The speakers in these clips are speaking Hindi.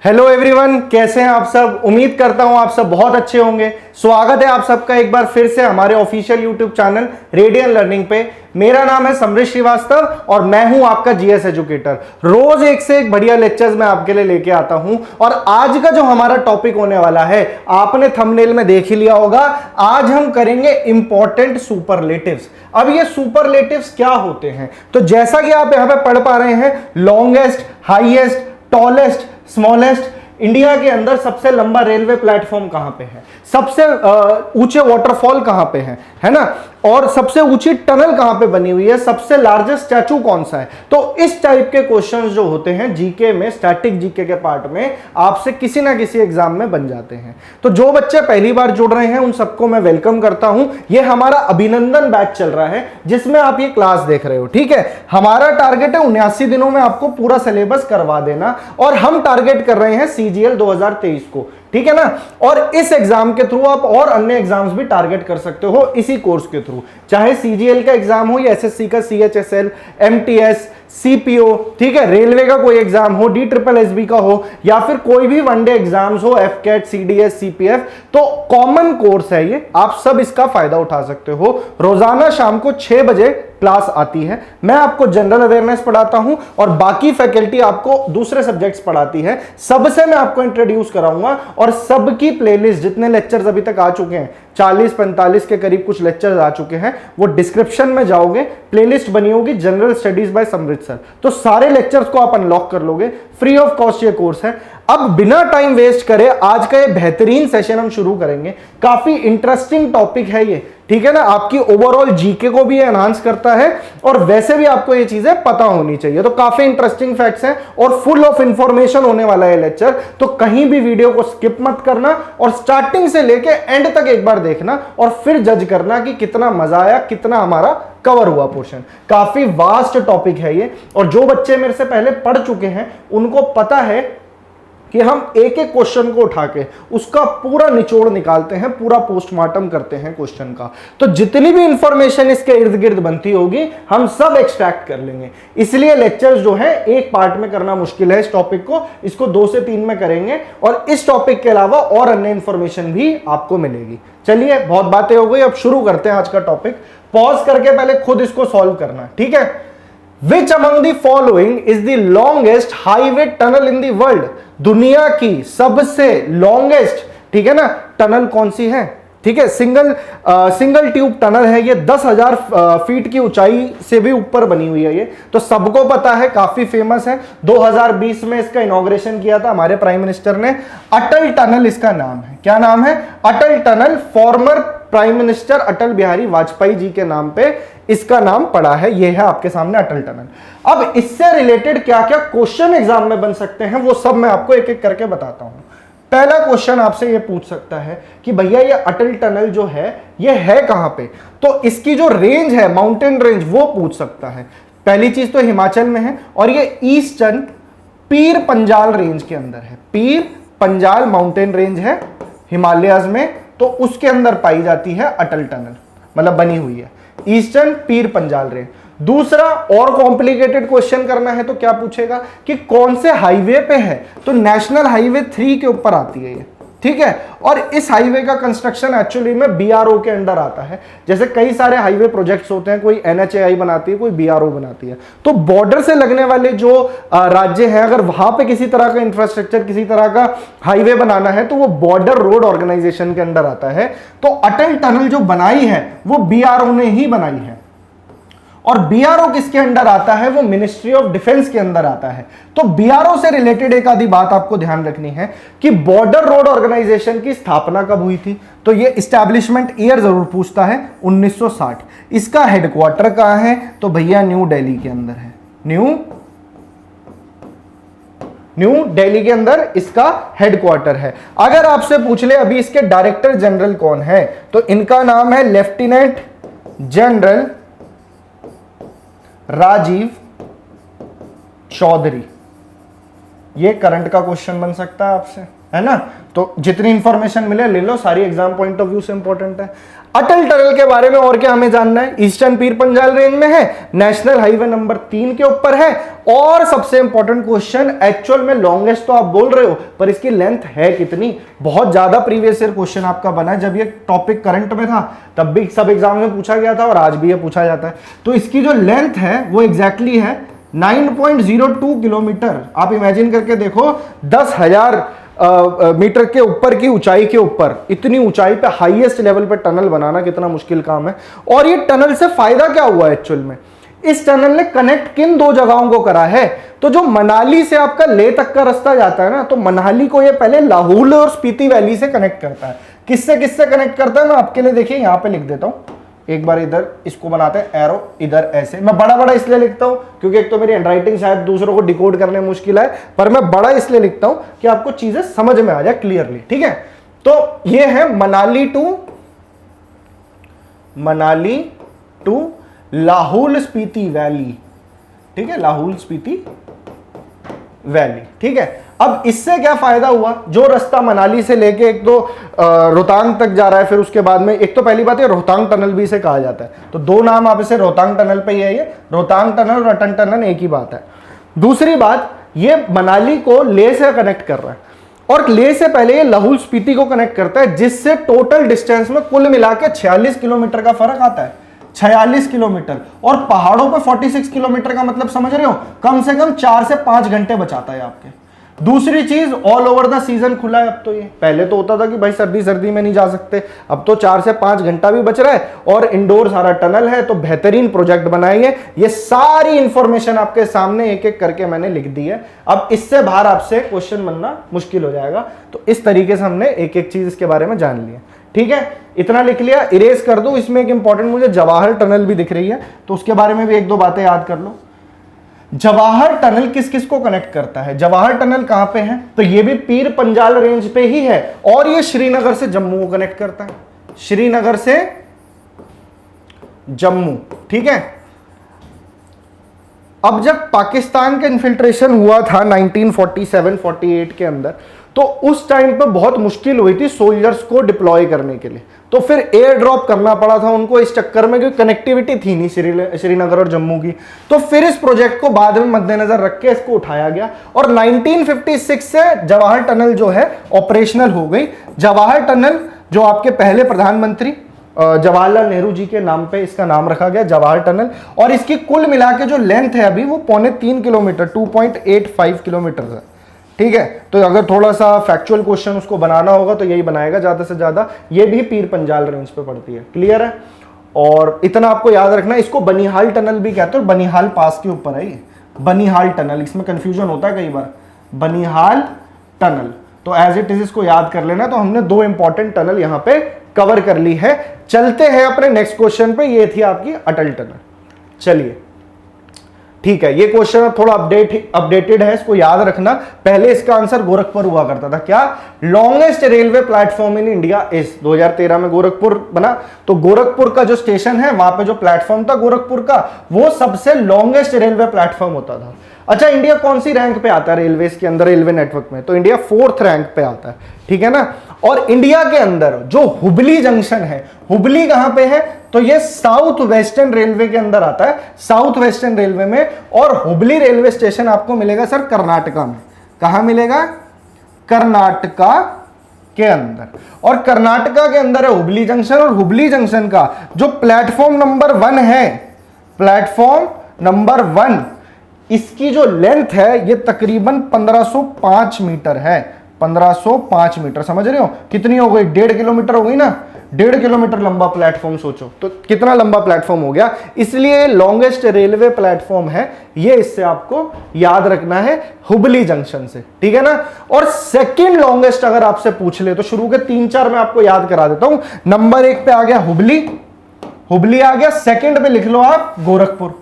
हेलो एवरीवन, कैसे हैं आप सब। उम्मीद करता हूं आप सब बहुत अच्छे होंगे। स्वागत है आप सबका एक बार फिर से हमारे official YouTube channel radian learning पे। मेरा नाम है समरेश श्रीवास्तव और मैं हूं आपका जीएस एजुकेटर। रोज एक से एक बढ़िया लेक्चर्स मैं आपके लिए लेके आता हूं और आज का जो हमारा टॉपिक होने वाला है आपने थंबनेल में देख ही लिया होगा। आज हम करेंगे इंपॉर्टेंट सुपरलेटिव्स। अब ये सुपरलेटिव्स क्या होते हैं, तो जैसा कि आप यहां पे पढ़ पा रहे हैं, longest, highest, tallest, smallest, India के अंदर सबसे लंबा रेलवे प्लेटफॉर्म कहां पे है, सबसे ऊंचे वाटरफॉल कहां पे है ना, और सबसे ऊंची टनल कहां पे बनी हुई है, सबसे लार्जेस्ट स्टैचू कौन सा है। तो इस टाइप के क्वेश्चंस जो होते हैं जीके में, स्टैटिक जीके के पार्ट में आपसे किसी ना किसी एग्जाम में बन जाते हैं। तो जो बच्चे पहली बार जुड़ रहे हैं उन सबको मैं वेलकम करता हूं। ये हमारा अभिनंदन बैच चल रहा है जिसमें आप ये क्लास देख रहे हो, ठीक है। हमारा टारगेट है 79 दिनों में आपको पूरा सिलेबस करवा देना और हम टारगेट कर रहे हैं सीजीएल 2023 को, ठीक है ना। और इस एग्जाम के थ्रू आप और अन्य एग्जाम्स भी टारगेट कर सकते हो इसी कोर्स के थ्रू, चाहे सीजीएल का एग्जाम हो या एसएससी का, सीएचएसएल, एमटीएस, सीपीओ, ठीक है, रेलवे का कोई एग्जाम हो, DSSB का हो, या फिर कोई भी वनडे एग्जाम्स हो, एफकेट, सीडीएस, सीपीएफ। तो कॉमन कोर्स है ये, आप सब इसका फायदा उठा सकते हो। रोजाना शाम को 6 बजे क्लास आती है। मैं आपको जनरल अवेयरनेस पढ़ाता हूं और बाकी फैकल्टी आपको दूसरे सब्जेक्ट्स पढ़ाती है। सबसे मैं आपको इंट्रोड्यूस कराऊंगा और सबकी प्लेलिस्ट, जितने लेक्चर्स अभी तक आ चुके हैं, 40-45 के करीब कुछ लेक्चर्स आ चुके हैं, वो डिस्क्रिप्शन में जाओगे, प्लेलिस्ट बनी होगी general studies bye Samrut sir, तो सारे लेक्चर्स को आप अनलॉक कर लोगे। फ्री ऑफ कॉस्ट ये कोर्स है। अब बिना टाइम वेस्ट करे आज का ये बेहतरीन सेशन हम शुरू करेंगे। काफी इंटरेस्टिंग टॉपिक है ये, ठीक है ना। आपकी ओवरऑल जीके को भी एनहांस करता है और वैसे भी आपको ये चीजें पता होनी चाहिए। तो काफी इंटरेस्टिंग फैक्ट्स हैं और फुल ऑफ इंफॉर्मेशन होने वाला है लेक्चर। तो कहीं भी वीडियो को स्किप मत करना और स्टार्टिंग से लेके एंड तक एक बार देखना और फिर जज करना कि कितना मजा आया, कितना हमारा कवर हुआ पोर्शन। काफी वास्ट टॉपिक है ये और जो बच्चे मेरे से पहले पढ़ चुके हैं उनको पता है कि हम एक एक क्वेश्चन को उठा के उसका पूरा निचोड़ निकालते हैं, पूरा पोस्टमार्टम करते हैं क्वेश्चन का। तो जितनी भी इंफॉर्मेशन इसके इर्द गिर्द बनती होगी हम सब एक्सट्रैक्ट कर लेंगे। इसलिए लेक्चर्स जो है एक पार्ट में करना मुश्किल है इस टॉपिक को, इसको 2 से 3 में करेंगे और इस टॉपिक के अलावा और अन्य इंफॉर्मेशन भी आपको मिलेगी। चलिए, बहुत बातें हो गई, अब शुरू करते हैं आज का टॉपिक। पॉज करके पहले खुद इसको सॉल्व करना, ठीक है। Which among the following is the longest highway tunnel in the world? दुनिया की सबसे लॉन्गेस्ट, ठीक है ना, टनल कौन सी है, ठीक है। सिंगल ट्यूब टनल है ये, 10,000 फीट की ऊंचाई से भी ऊपर बनी हुई है ये, तो सबको पता है, काफी फेमस है। 2020 में इसका इनॉग्रेशन किया था हमारे प्राइम मिनिस्टर ने। अटल टनल इसका नाम है। क्या नाम है? अटल tunnel. Former prime minister Atal Bihari Vajpayee ji के नाम पे इसका नाम पड़ा है। यह है आपके सामने अटल टनल। अब इससे रिलेटेड क्या क्या क्वेश्चन एग्जाम में बन सकते हैं वो सब मैं आपको एक एक करके बताता हूं। पहला क्वेश्चन आपसे ये पूछ सकता है कि भैया ये अटल टनल जो है ये है कहां पे, तो इसकी जो रेंज है, माउंटेन रेंज, वो पूछ सकता है। पहली चीज तो हिमाचल में है और ये ईस्टर्न पीर पंजाल रेंज के अंदर है। पीर पंजाल माउंटेन रेंज है हिमालयाज में, तो उसके अंदर पाई जाती है अटल टनल, मतलब बनी हुई है ईस्टर्न पीर पंजाल रेंज। दूसरा और कॉम्प्लिकेटेड क्वेश्चन करना है तो क्या पूछेगा कि कौन से हाईवे पे है, तो नेशनल हाईवे 3 के ऊपर आती है ये, ठीक है। और इस हाईवे का कंस्ट्रक्शन एक्चुअली में बीआरओ के अंडर आता है। जैसे कई सारे हाईवे प्रोजेक्ट्स होते हैं, कोई एनएचएआई बनाती है, कोई बीआरओ बनाती है। तो बॉर्डर से लगने वाले जो राज्य हैं, अगर वहां पे किसी तरह का इंफ्रास्ट्रक्चर, किसी तरह का हाईवे बनाना है तो वो बॉर्डर रोड ऑर्गेनाइजेशन के अंडर आता है। तो अटल टनल जो बनाई है वो बीआरओ ने ही बनाई है। और बीआरओ किसके अंडर आता है? वो मिनिस्ट्री ऑफ डिफेंस के अंदर आता है। तो बीआरओ से रिलेटेड एक आधी बात आपको ध्यान रखनी है कि बॉर्डर रोड ऑर्गेनाइजेशन की स्थापना कब हुई थी, तो ये इस्टेब्लिशमेंट ईयर जरूर पूछता है, 1960। इसका हेडक्वार्टर कहां है, तो भैया न्यू दिल्ली के अंदर है। न्यू दिल्ली के अंदर इसका हेडक्वार्टर है। अगर आपसे पूछ ले अभी इसके डायरेक्टर जनरल कौन है, तो इनका नाम है लेफ्टिनेंट जनरल राजीव चौधरी। ये करंट का क्वेश्चन बन सकता है आपसे, है ना। तो जितनी इंफॉर्मेशन मिले ले लो, सारी एग्जाम पॉइंट ऑफ व्यू से इंपॉर्टेंट है। अटल टनल के बारे में और क्या हमें जानना है? ईस्टर्न पीर पंजाल रेंज में है, नेशनल हाईवे नंबर 3 के ऊपर है, और सबसे इंपॉर्टेंट क्वेश्चन, एक्चुअल में लॉन्गेस्ट तो आप बोल रहे हो पर इसकी लेंथ है कितनी? बहुत ज्यादा प्रीवियस ईयर क्वेश्चन आपका बना है, जब ये टॉपिक करंट में था तब भी सब एग्जाम में पूछा गया था और आज भी ये पूछा जाता है। तो इसकी जो लेंथ है वो एग्जैक्टली है 9.02 किलोमीटर। आप इमेजिन करके देखो, 10,000 मीटर के ऊपर की ऊंचाई के ऊपर, इतनी ऊंचाई पे हाईएस्ट लेवल पे टनल बनाना कितना मुश्किल काम है। और ये टनल से फायदा क्या हुआ एक्चुअल में? इस टनल ने कनेक्ट किन दो जगहों को करा है? तो जो मनाली से आपका लेह तक का रास्ता जाता है ना, तो मनाली को ये पहले लाहौल और स्पीति वैली से कनेक्ट करता है। किससे किससे कनेक्ट करता है मैं आपके लिए देखिए यहां पे लिख देता हूं। एक बार इधर इसको बनाते हैं एरो, इधर ऐसे। मैं बड़ा बड़ा इसलिए लिखता हूं क्योंकि एक तो मेरी हैंडराइटिंग शायद दूसरों को डिकोड करने में मुश्किल है, पर मैं बड़ा इसलिए लिखता हूं कि आपको चीजें समझ में आ जाए क्लियरली, ठीक है। तो ये है मनाली टू लाहौल स्पीति वैली, ठीक है, लाहौल स्पीति वैली, ठीक है। अब इससे क्या फायदा हुआ? जो रास्ता मनाली से लेके एक तो रोहतांग तक जा रहा है, फिर उसके बाद में एक तो पहली बात है रोहतांग टनल भी इसे कहा जाता है, तो दो नाम आप इसे रोहतांग टनल पे ही है, ये रोहतांग टनल और अटल टनल एक ही बात है। दूसरी बात, ये मनाली को लेह से कनेक्ट कर रहा है और लेह से पहले ये लाहौल स्पीति को कनेक्ट करता है, जिससे टोटल डिस्टेंस में कुल मिला के 46 किलोमीटर का फर्क आता है। 46 किलोमीटर, और पहाड़ों पे 46 किलोमीटर का मतलब समझ रहे हो, कम से कम 4 से 5 घंटे बचाता है आपके। दूसरी चीज, ऑल ओवर द सीजन खुला है अब तो। ये पहले तो होता था कि भाई सर्दी में नहीं जा सकते, अब तो 4 से 5 घंटा भी बच रहा है, और इंडोर सारा टनल है, तो बेहतरीन प्रोजेक्ट बनाएंगे। ये सारी इंफॉर्मेशन आपके सामने एक एक करके मैंने लिख दी है। अब इससे बाहर आपसे क्वेश्चन बनना मुश्किल हो जाएगा, तो इस तरीके से हमने एक एक चीज इसके बारे में जान लिया, ठीक है। इतना लिख लिया, इरेज कर दो। इसमें एक इंपॉर्टेंट मुझे जवाहर टनल भी दिख रही है, तो उसके बारे में भी एक दो बातें याद कर लो। जवाहर टनल किस किस को कनेक्ट करता है? जवाहर टनल कहां पे है? तो ये भी पीर पंजाल रेंज पे ही है, और ये श्रीनगर से जम्मू को कनेक्ट करता है, श्रीनगर से जम्मू, ठीक है। अब जब पाकिस्तान का इन्फिल्ट्रेशन हुआ था 1947-48 के अंदर, तो उस टाइम पे बहुत मुश्किल हुई थी सोल्जर्स को डिप्लॉय करने के लिए, तो फिर एयर ड्रॉप करना पड़ा था उनको इस चक्कर में, क्योंकि कनेक्टिविटी थी नहीं श्रीनगर और जम्मू की। तो फिर इस प्रोजेक्ट को बाद में मद्देनजर रख के इसको उठाया गया, और 1956 से जवाहर टनल जो है ऑपरेशनल हो गई। जवाहर टनल जो आपके पहले प्रधानमंत्री जवाहरलाल नेहरू जी के नाम पे इसका नाम रखा गया जवाहर टनल, और इसकी कुल मिला के जो लेंथ है अभी वो 3.25 किलोमीटर 2.85 किलोमीटर है, ठीक है। तो अगर थोड़ा सा फैक्चुअल क्वेश्चन उसको बनाना होगा तो यही बनाएगा ज्यादा से ज्यादा। ये भी पीर पंजाल रेंज पे पड़ती है, क्लियर है। और इतना आपको याद रखना, इसको बनिहाल टनल भी कहते हैं, और बनिहाल पास के ऊपर है ये बनिहाल टनल, इसमें कंफ्यूजन होता है कई बार, बनिहाल टनल। तो एज इट इज इसको याद कर लेना। तो हमने दो इंपॉर्टेंट टनल यहां पे कवर कर ली है। चलते हैं अपने नेक्स्ट क्वेश्चन पे, ये थी आपकी अटल टनल। चलिए, ठीक है, ये क्वेश्चन थोड़ा अपडेटेड है, इसको याद रखना। पहले इसका आंसर गोरखपुर हुआ करता था। क्या? Longest railway platform in India is 2013 में गोरखपुर बना, तो गोरखपुर का जो स्टेशन है वहां पे जो प्लेटफॉर्म था गोरखपुर का, वो सबसे लॉन्गेस्ट रेलवे प्लेटफॉर्म होता था। अच्छा, इंडिया कौन सी रैंक पे आता है रेलवे के अंदर, रेलवे नेटवर्क में? तो इंडिया 4th रैंक पे आता है, ठीक है ना। और इंडिया के अंदर जो हुबली जंक्शन है, हुबली कहां पे है? तो ये साउथ वेस्टर्न रेलवे के अंदर आता है, साउथ वेस्टर्न रेलवे में। और हुबली रेलवे स्टेशन आपको मिलेगा सर कर्नाटका में। कहां मिलेगा? कर्नाटका के अंदर। और कर्नाटका के अंदर है हुबली जंक्शन, और हुबली जंक्शन का जो प्लेटफॉर्म नंबर 1 है, प्लेटफॉर्म नंबर 1, इसकी जो लेंथ है ये तकरीबन 1505 मीटर है। 1505 मीटर, समझ रहे हो कितनी हो गई? 1.5 किलोमीटर हो गई ना। 1.5 किलोमीटर लंबा प्लेटफॉर्म, सोचो तो कितना लंबा प्लेटफॉर्म हो गया। इसलिए लॉन्गेस्ट रेलवे प्लेटफॉर्म है ये, इससे आपको याद रखना है हुबली जंक्शन से, ठीक है ना। और सेकंड लॉन्गेस्ट अगर आपसे पूछ ले तो शुरू के 3-4 मैं आपको याद करा देता हूं। नंबर 1 पे आ गया हुबली, हुबली आ गया। सेकंड पे लिख लो आप गोरखपुर,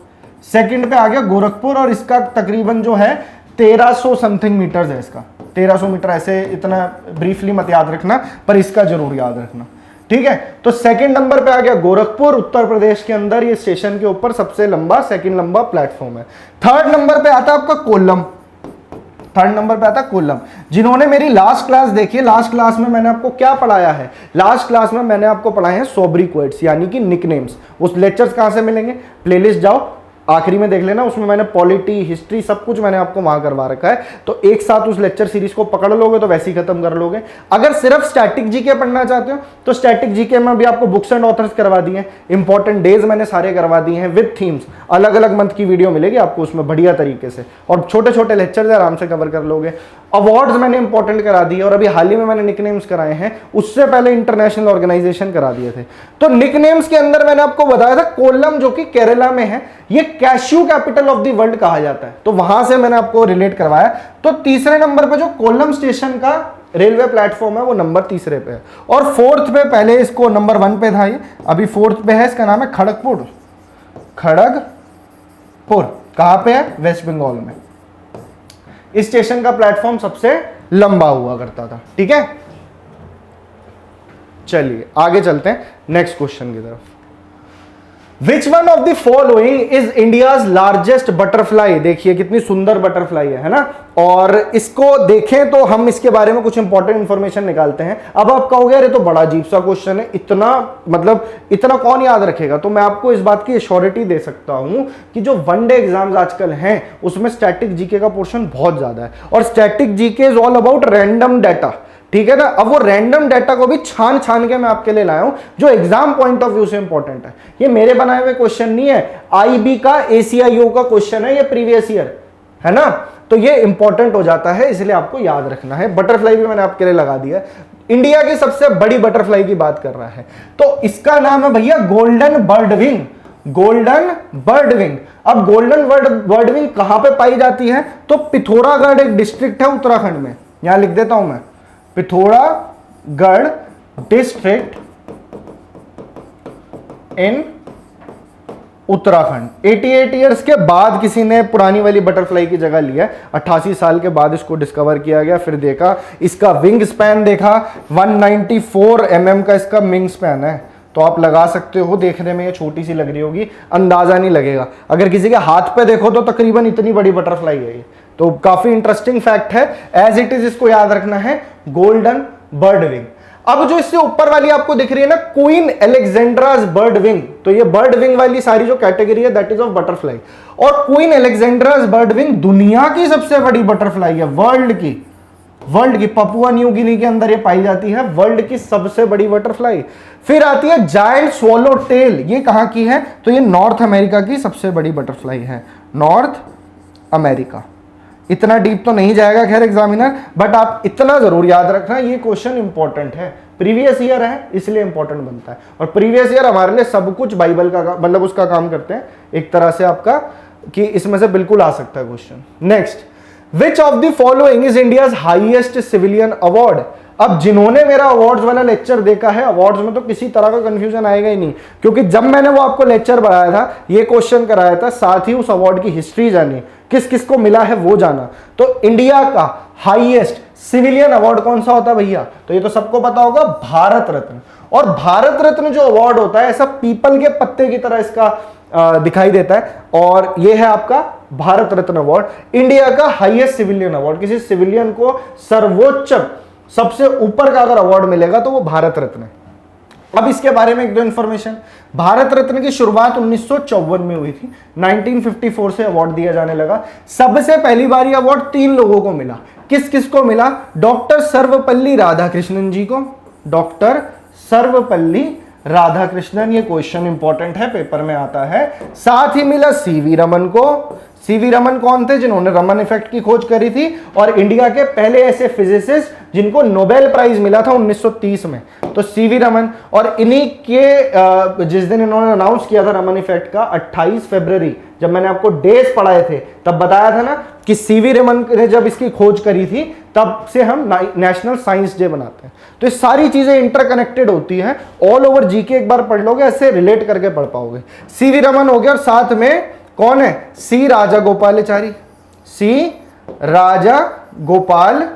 सेकंड पे आ गया गोरखपुर, और इसका तकरीबन जो है 1300 समथिंग मीटर्स है इसका। 1300 मीटर, ऐसे इतना ब्रीफली मत याद रखना, पर इसका जरूर याद रखना, ठीक है। तो सेकंड नंबर पे आ गया गोरखपुर, उत्तर प्रदेश के अंदर, ये स्टेशन के ऊपर सबसे लंबा, सेकंड लंबा प्लेटफॉर्म है। थर्ड नंबर पे आता है आपका कोल्लम। थर्ड नंबर पे आता है कोल्लम। जिन्होंने मेरी लास्ट क्लास देखी है, लास्ट क्लास में मैंने आपको क्या पढ़ाया है? लास्ट क्लास में मैंने आपको पढ़ाए हैं सोब्रिक्वेट्स यानी कि निकनेम्स। उस लेक्चर्स कहां से मिलेंगे? प्लेलिस्ट जाओ, आखिरी में देख लेना, उसमें मैंने पॉलिटी, हिस्ट्री सब कुछ मैंने आपको वहां करवा रखा है। तो एक साथ उस लेक्चर सीरीज को पकड़ लोगे तो वैसे ही खत्म कर लोगे। अगर सिर्फ स्टैटिक जीके पढ़ना चाहते हो तो स्टैटिक जीके में भी आपको बुक्स एंड ऑथर्स करवा दिए हैं, इंपॉर्टेंट डेज मैंने सारे करवा दिए हैं विद थीम्स। अलग अलग मंथ की वीडियो मिलेगी आपको उसमें बढ़िया तरीके से, और छोटे छोटे लेक्चर आराम से कवर कर लोगे। अवार्ड्स मैंने इंपॉर्टेंट करा दिए, और अभी हाल ही में मैंने निकनेम्स कराए हैं, उससे पहले इंटरनेशनल ऑर्गेनाइजेशन करा दिए थे। तो निकनेम्स के अंदर मैंने आपको बताया था कोल्लम जो कि केरला में है, ये cashew capital of the world कहा जाता है, तो वहां से मैंने आपको रिलेट करवाया। तो तीसरे नंबर पे जो कोल्लम स्टेशन का रेलवे प्लेटफॉर्म है वो नंबर तीसरे पे है, और फोर्थ पे, पहले इसको नंबर 1 पे था ये, अभी फोर्थ पे है, इसका नाम है खड़गपुर। खड़गपुर कहां पे है? वेस्ट बंगाल में। इस स्टेशन का प्लेटफॉर्म सबसे लंबा हुआ करता था। ठीक है, चलिए आगे चलते हैं नेक्स्ट क्वेश्चन की तरफ। Which one of the following is India's largest butterfly? देखिए कितनी सुंदर बटरफ्लाई है ना, और इसको देखें तो हम इसके बारे में कुछ इंपॉर्टेंट इंफॉर्मेशन निकालते हैं। अब आप कहोगे अरे तो बड़ा अजीब सा क्वेश्चन है, इतना मतलब इतना कौन याद रखेगा? तो मैं आपको इस बात की एश्योरिटी दे सकता हूं कि जो वनडे एग्जाम्स आजकल हैं उसमें स्टैटिक जीके का पोर्शन बहुत ज्यादा है, और static GK is all about random data. ठीक है ना, अब वो रैंडम डाटा को भी छान छान के मैं आपके लिए लाया हूं जो एग्जाम पॉइंट ऑफ व्यू से इंपॉर्टेंट है। ये मेरे बनाए हुए क्वेश्चन नहीं है, आईबी का ACIO का क्वेश्चन है, ये प्रीवियस ईयर है ना, तो ये इंपॉर्टेंट हो जाता है, इसलिए आपको याद रखना है। बटरफ्लाई भी मैंने आपके लिए लगा दिया। इंडिया की सबसे बड़ी बटरफ्लाई की बात कर रहा है, तो इसका नाम है भैया golden bird wing. Golden bird wing. अब गोल्डन बर्ड विंग कहां पे पाई जाती है? तो पिथौरागढ़ एक डिस्ट्रिक्ट है उत्तराखंड में, यहां लिख देता हूं मैं, Pithoragarh district in Uttarakhand. 88 years के बाद किसी ने पुरानी वाली बटरफ्लाई की जगह लिया, 88 साल के बाद इसको डिस्कवर किया गया, फिर देखा इसका विंग स्पैन देखा, 194 mm का इसका विंग स्पैन है। तो आप लगा सकते हो, देखने में ये छोटी सी लग रही होगी, अंदाजा नहीं लगेगा। अगर किसी के हाथ पे देखो तो तकरीबन इतनी बड़ी बटरफ्लाई है ये, तो काफी इंटरेस्टिंग फैक्ट है। एज इट इज इसको याद रखना है, गोल्डन बर्ड विंग। अब जो इससे ऊपर वाली आपको दिख रही है ना, क्वीन अलेक्जेंड्रास बर्ड विंग, तो ये बर्ड विंग वाली सारी जो कैटेगरी है दैट इज ऑफ बटरफ्लाई। और क्वीन अलेक्जेंड्रास बर्ड विंग दुनिया की सबसे बड़ी बटरफ्लाई है, वर्ल्ड की पपुआ न्यू गिनी के अंदर ये पाई जाती है, वर्ल्ड की सबसे बड़ी बटरफ्लाई। फिर आती है जायंट स्वॉलो टेल, ये कहां की है? तो ये नॉर्थ अमेरिका की सबसे बड़ी बटरफ्लाई है, नॉर्थ अमेरिका। इतना डीप तो नहीं जाएगा खैर एग्जामिनर, बट आप इतना जरूर याद रखना, ये क्वेश्चन इंपॉर्टेंट है, प्रीवियस ईयर है इसलिए इंपॉर्टेंट बनता है। और प्रीवियस ईयर हमारे लिए सब कुछ बाइबल का मतलब उसका काम करते हैं एक तरह से आपका, कि इसमें से बिल्कुल आ सकता है question. Next, which of the following is India's highest civilian award? अब जिन्होंने मेरा अवार्ड्स वाला लेक्चर देखा है, अवार्ड्स में तो किसी तरह का कंफ्यूजन आएगा ही नहीं, क्योंकि जब मैंने वो आपको लेक्चर पढ़ाया था, ये क्वेश्चन कराया था, साथ ही उस अवार्ड की हिस्ट्री जानी, किस किस को मिला है वो जाना। तो इंडिया का हाईएस्ट सिविलियन अवार्ड कौन सा होता है भैया? तो ये तो सबको पता होगा, भारत रत्न। और भारत रत्न जो अवार्ड होता है ऐसा पीपल के पत्ते की तरह इसका दिखाई देता है, और ये है आपका भारत रत्न अवार्ड, इंडिया का हाईएस्ट सिविलियन अवार्ड। किसी सिविलियन को सर्वोच्च सबसे ऊपर का अगर अवार्ड मिलेगा तो वो भारत रत्न है। अब इसके बारे में एक दो इंफॉर्मेशन। भारत रत्न की शुरुआत 1954 में हुई थी, 1954 से अवार्ड दिया जाने लगा। सबसे पहली बार ये अवार्ड 3 लोगों को मिला। किस किस को मिला? डॉक्टर सर्वपल्ली राधाकृष्णन जी को, डॉक्टर सर्वपल्ली राधाकृष्णन, ये क्वेश्चन इंपॉर्टेंट है, पेपर में आता है। साथ ही मिला सीवी रमन को। सीवी रमन कौन थे? जिन्होंने रमन इफेक्ट की खोज करी थी, और इंडिया के पहले ऐसे फिजिसिस्ट जिनको नोबेल प्राइज मिला था 1930 में, तो सीवी रमन। और इन्हीं के जिस दिन इन्होंने अनाउंस किया था रमन इफेक्ट का, 28 फरवरी, जब मैंने आपको डेज पढ़ाए थे तब बताया था ना कि सीवी रमन ने जब इसकी खोज करी थी तब से हम नेशनल साइंस डे बनाते हैं। तो ये सारी चीजें इंटरकनेक्टेड होती हैं, ऑल ओवर जीके एक बार पढ़ लोगे, ऐसे रिलेट करके पढ़ पाओगे। सीवी रमन हो गया, और साथ में कौन है? सी राजा गोपालाचारी। सी राजा गोपालाचारी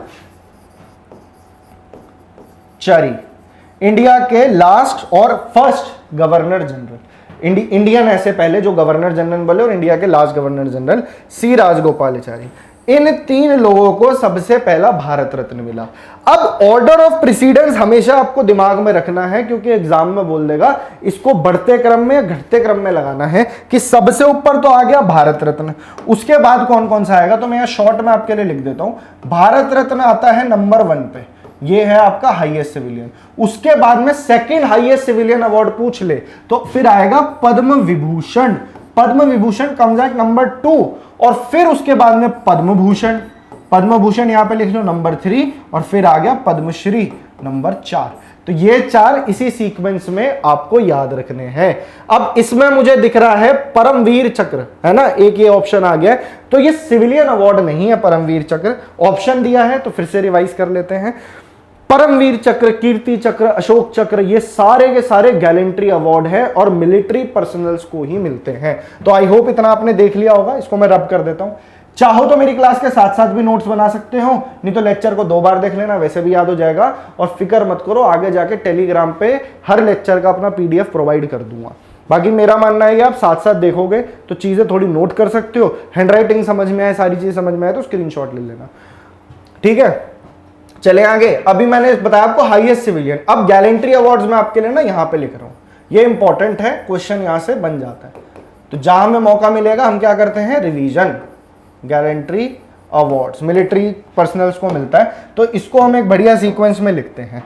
इंडिया के लास्ट और फर्स्ट गवर्नर जनरल, इंडियन ऐसे पहले जो गवर्नर जनरल बोले, और इंडिया के लास्ट गवर्नर जनरल सी राजगोपालाचारी। इन 3 लोगों को सबसे पहला भारत रत्न मिला। अब ऑर्डर ऑफ प्रेसिडेंस हमेशा आपको दिमाग में रखना है, क्योंकि एग्जाम में बोल देगा इसको बढ़ते क्रम में या घटते क्रम में लगाना है कि सबसे ऊपर तो आ गया भारत रत्न, उसके बाद कौन कौन सा आएगा। तो मैं यहां शॉर्ट में आपके लिए लिख देता हूं, भारत रत्न आता है नंबर 1 पे, ये है आपका हाईएस्ट सिविलियन। उसके बाद में सेकंड हाईएस्ट सिविलियन अवार्ड पूछ ले तो फिर आएगा Padma Vibhushan. Padma Vibhushan comes at number 2, और फिर उसके बाद में पद्म भूषण। पद्म भूषण यहां पे लिख लो नंबर 3, और फिर आ गया पद्मश्री नंबर 4। तो ये 4 इसी सीक्वेंस में आपको याद रखने हैं। अब इसमें मुझे दिख रहा है परमवीर चक्र, है ना, एक ये ऑप्शन आ गया। तो ये सिविलियन अवार्ड नहीं है परमवीर चक्र, ऑप्शन दिया है तो फिर से रिवाइज कर लेते हैं। परमवीर चक्र, कीर्ति चक्र, अशोक चक्र, ये सारे के सारे गैलेंट्री अवार्ड है और मिलिट्री पर्सनल्स को ही मिलते हैं। तो आई होप इतना आपने देख लिया होगा। इसको मैं रब कर देता हूं। चाहो तो मेरी क्लास के साथ साथ भी नोट्स बना सकते हो, नहीं तो लेक्चर को 2 बार देख लेना, वैसे भी याद हो जाएगा। और फिक्र मत करो, आगे जाके टेलीग्राम पे हर लेक्चर का अपना पीडीएफ प्रोवाइड कर दूंगा। बाकी मेरा मानना है कि आप साथ साथ देखोगे तो चीजें थोड़ी नोट कर सकते हो। हैंडराइटिंग समझ में आए, सारी चीजें समझ में आए तो स्क्रीनशॉट ले लेना, ठीक है। चले आगे। अभी मैंने बताया आपको हाईएस्ट सिविलियन। अब गैलेंट्री अवार्ड्स में आपके लिए ना यहां पे लिख रहा हूं, ये इंपॉर्टेंट है, क्वेश्चन यहां से बन जाता है। तो जहां हमें मौका मिलेगा हम क्या करते हैं, revision. Gallantry awards military personnels को मिलता है, तो इसको हम एक बढ़िया सीक्वेंस में लिखते हैं।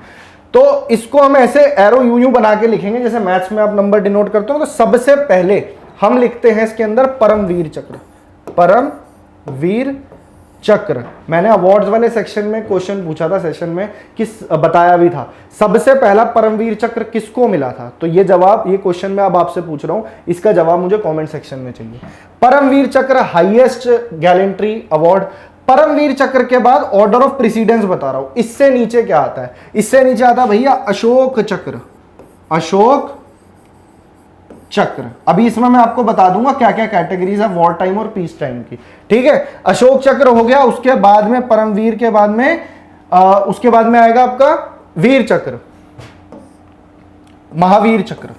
तो इसको हम ऐसे एरो यूं बना के लिखेंगे जैसे मैथ्स में आप नंबर डिनोट करते हो। तो सबसे पहले हम लिखते हैं इसके अंदर परमवीर चक्र। परमवीर चक्र, मैंने अवार्ड्स वाले सेक्शन में क्वेश्चन पूछा था, सेशन में किस बताया भी था, सबसे पहला परमवीर चक्र किसको मिला था। तो ये जवाब, ये क्वेश्चन मैं अब आपसे पूछ रहा हूं, इसका जवाब मुझे कमेंट सेक्शन में चाहिए। परमवीर चक्र हाईएस्ट गैलेंट्री अवार्ड। परमवीर चक्र के बाद ऑर्डर ऑफ प्रेसिडेंस बता रहा हूं, इससे नीचे क्या आता है, इससे नीचे आता है भैया अशोक चक्र। अशोक चक्र, अभी इसमें मैं आपको बता दूंगा क्या क्या कैटेगरीज है वॉर टाइम और पीस टाइम की, ठीक है। अशोक चक्र हो गया, उसके बाद में परमवीर के बाद में उसके बाद में आएगा आपका वीर चक्र, महावीर चक्र,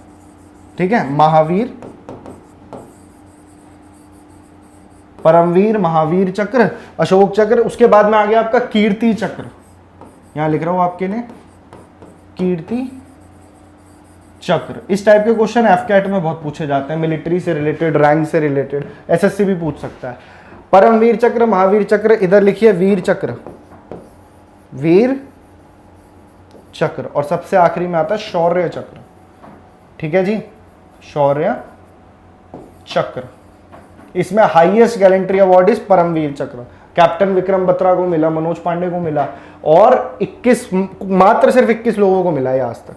ठीक है। महावीर, परमवीर, महावीर चक्र, अशोक चक्र, उसके बाद में आ गया आपका कीर्ति चक्र। यहां लिख रहा हूं आपके लिए कीर्ति चक्र। इस टाइप के क्वेश्चन एफकैट में बहुत पूछे जाते हैं, मिलिट्री से रिलेटेड, रैंक से रिलेटेड, एसएससी भी पूछ सकता है। परमवीर चक्र, महावीर चक्र, इधर लिखिए वीर चक्र, वीर चक्र, और सबसे आखिरी में आता है शौर्य चक्र, ठीक है जी, शौर्य चक्र। इसमें highest gallantry award is Paramvir Chakra. Captain Vikram Batra को मिला, मनोज पांडे को मिला, और 21 मात्र सिर्फ 21 लोगों को मिला है आज तक।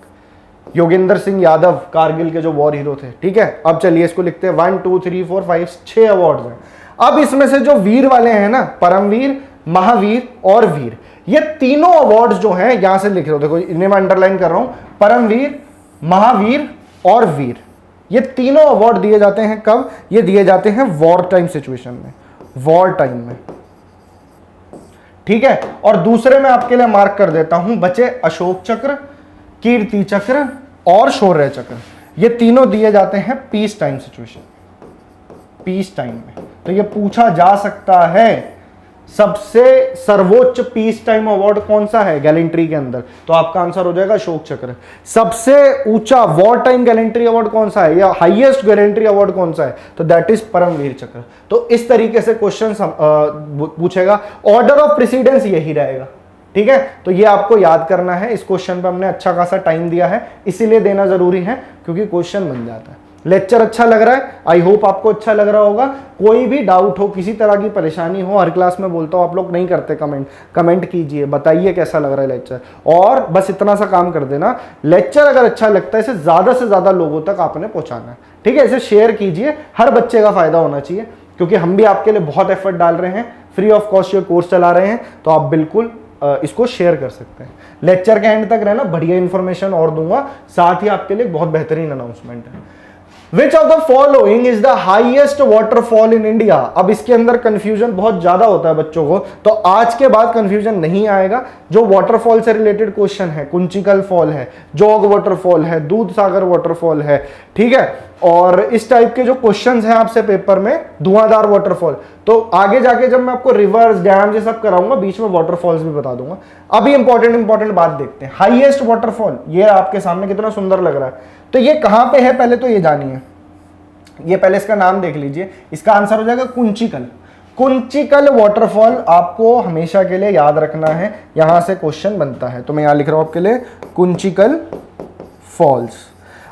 योगेंद्र सिंह यादव, कारगिल के जो वॉर हीरो थे, ठीक है। अब चलिए इसको लिखते हैं 1 2 3 4 5 6 अवार्ड्स हैं। अब इसमें से जो वीर वाले हैं ना, परमवीर, महावीर और वीर, ये तीनों अवार्ड्स जो हैं यहां से लिख रहे हो, देखो इन्हें मैं अंडरलाइन कर रहा हूं, परमवीर, महावीर और वीर, ये तीनों अवार्ड दिए जाते हैं कब, ये दिए जाते हैं वॉर टाइम सिचुएशन में, वॉर टाइम में, ठीक है। और दूसरे में आपके लिए मार्क कर देता हूं, बचे अशोक चक्र, कीर्ति चक्र और शौर्य चक्र, ये तीनों दिए जाते हैं peace time situation, peace time में। तो ये पूछा जा सकता है सबसे सर्वोच्च पीस टाइम अवार्ड कौन सा है गैलेंट्री के अंदर, तो आपका आंसर हो जाएगा अशोक चक्र। सबसे ऊंचा वॉर टाइम गैलेंट्री अवार्ड कौन सा है, या हाईएस्ट गैलेंट्री अवार्ड कौन सा है, तो दैट इज परमवीर चक्र। तो इस तरीके से क्वेश्चन पूछेगा, ऑर्डर ऑफ प्रेसिडेंस यही रहेगा, ठीक है। तो ये आपको याद करना है। इस क्वेश्चन पे हमने अच्छा खासा टाइम दिया है, इसीलिए देना जरूरी है क्योंकि क्वेश्चन बन जाता है। लेक्चर अच्छा लग रहा है, आई होप आपको अच्छा लग रहा होगा। कोई भी डाउट हो, किसी तरह की परेशानी हो, हर क्लास में बोलता हूं आप लोग नहीं करते कमेंट कीजिए, बताइए कैसा लग रहा है लेक्चर। और बस इतना सा काम कर देना, लेक्चर अगर अच्छा लगता है इसे ज्यादा से ज्यादा लोगों तक आपने पहुंचाना है, ठीक है। इसे शेयर कीजिए, हर बच्चे का फायदा होना चाहिए, क्योंकि हम भी आपके लिए बहुत एफर्ट डाल रहे हैं, फ्री ऑफ कॉस्ट ये कोर्स चला रहे हैं, तो आप बिल्कुल इसको शेयर कर सकते हैं। लेक्चर के एंड तक रहना, बढ़िया इंफॉर्मेशन और दूंगा, साथ ही आपके लिए बहुत बेहतरीन अनाउंसमेंट है। Which of the following is the highest waterfall in India? अब इसके अंदर कंफ्यूजन बहुत ज्यादा होता है बच्चों को, तो आज के बाद कंफ्यूजन नहीं आएगा। जो वाटरफॉल से रिलेटेड क्वेश्चन है, कुंचिकल फॉल है, जोग वाटरफॉल है, दूध सागर वाटरफॉल है, ठीक है, और इस टाइप के जो क्वेश्चंस हैं आपसे पेपर में, धुआंधार वाटरफॉल, तो आगे जाके जब मैं आपको रिवर्स, डैम ये सब कराऊंगा, बीच में वाटरफॉल्स भी बता दूंगा। अभी इंपॉर्टेंट बात देखते हैं। हाईएस्ट वाटरफॉल, ये आपके सामने कितना सुंदर लग रहा है, तो ये कहां पे है पहले तो ये जानिए। ये पहले इसका नाम देख लीजिए, इसका आंसर हो जाएगा कुंचिकल। कुंचिकल वाटरफॉल आपको हमेशा के लिए याद रखना है, यहां से क्वेश्चन बनता है, तो मैं यहां लिख रहा हूं आपके लिए कुंचिकल फॉल्स।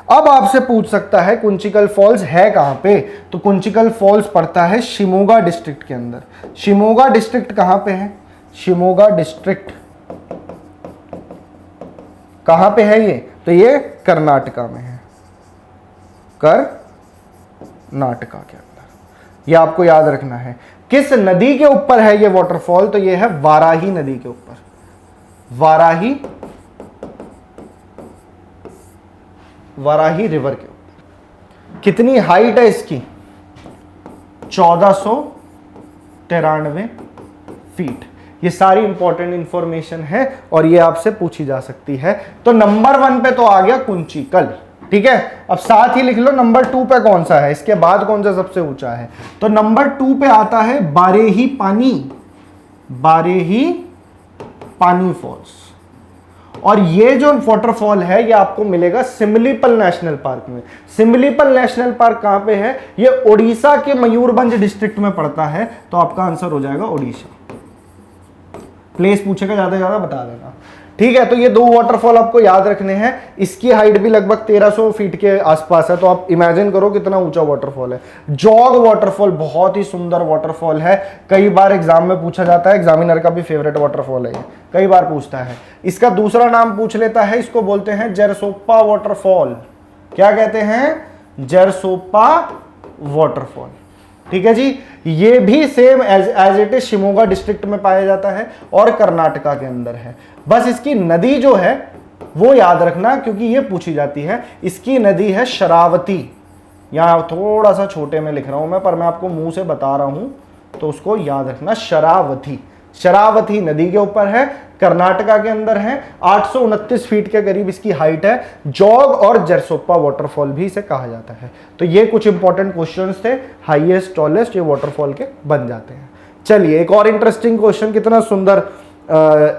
अब आपसे पूछ सकता है कुंचिकल फॉल्स है कहां पे, तो कुंचिकल फॉल्स पड़ता है शिमोगा डिस्ट्रिक्ट के अंदर। शिमोगा डिस्ट्रिक्ट कहां पे है, शिमोगा डिस्ट्रिक्ट कहां पे है ये, तो ये कर्नाटका में है, कर्नाटका के अंदर। ये आपको याद रखना है। किस नदी के ऊपर है ये वाटरफॉल, तो ये है वाराही नदी के ऊपर, वाराही रिवर के ऊपर। कितनी हाइट है इसकी, 1493 फीट। ये सारी इंपॉर्टेंट इंफॉर्मेशन है और ये आपसे पूछी जा सकती है। तो नंबर 1 पे तो आ गया कुंचिकल, ठीक है। अब साथ ही लिख लो नंबर 2 पे कौन सा है, इसके बाद कौन सा सबसे ऊंचा है, तो नंबर 2 पे आता है बारेही पानी फॉल्स। और ये जो वाटरफॉल है ये आपको मिलेगा सिमलीपल नेशनल पार्क में। सिमलीपल नेशनल पार्क कहां पे है, ये ओडिशा के मयूरभंज डिस्ट्रिक्ट में पड़ता है, तो आपका आंसर हो जाएगा ओडिशा। प्लेस पूछेगा ज्यादा से ज्यादा बता देना, ठीक है। तो ये 2 वाटरफॉल आपको याद रखने हैं। इसकी हाइट भी लगभग 1300 फीट के आसपास है, तो आप इमेजिन करो कितना ऊंचा वाटरफॉल है। जॉग वाटरफॉल बहुत ही सुंदर वाटरफॉल है, कई बार एग्जाम में पूछा जाता है, एग्जामिनर का भी फेवरेट वाटरफॉल है ये, कई बार पूछता है। इसका दूसरा नाम पूछ लेता है, इसको बोलते हैं जरसोप्पा वाटरफॉल। क्या कहते हैं, जरसोप्पा वाटरफॉल, ठीक है जी। ये भी same as it is Shimoga district में पाया जाता है और कर्नाटका के अंदर है। बस इसकी नदी जो है वो याद रखना, क्योंकि ये पूछी जाती है। इसकी नदी है शरावती, यहां थोड़ा सा छोटे में लिख रहा हूं मैं, पर मैं आपको मुंह से बता रहा हूं, तो उसको याद रखना, शरावती नदी के ऊपर है, कर्नाटका के अंदर है। 829 फीट के करीब इसकी हाइट है। जॉग और जरसोप्पा वाटरफॉल भी इसे कहा जाता है। तो ये कुछ इंपॉर्टेंट क्वेश्चंस थे, हाईएस्ट टॉलेस्ट ये वाटरफॉल के बन जाते हैं। चलिए एक और इंटरेस्टिंग क्वेश्चन, कितना सुंदर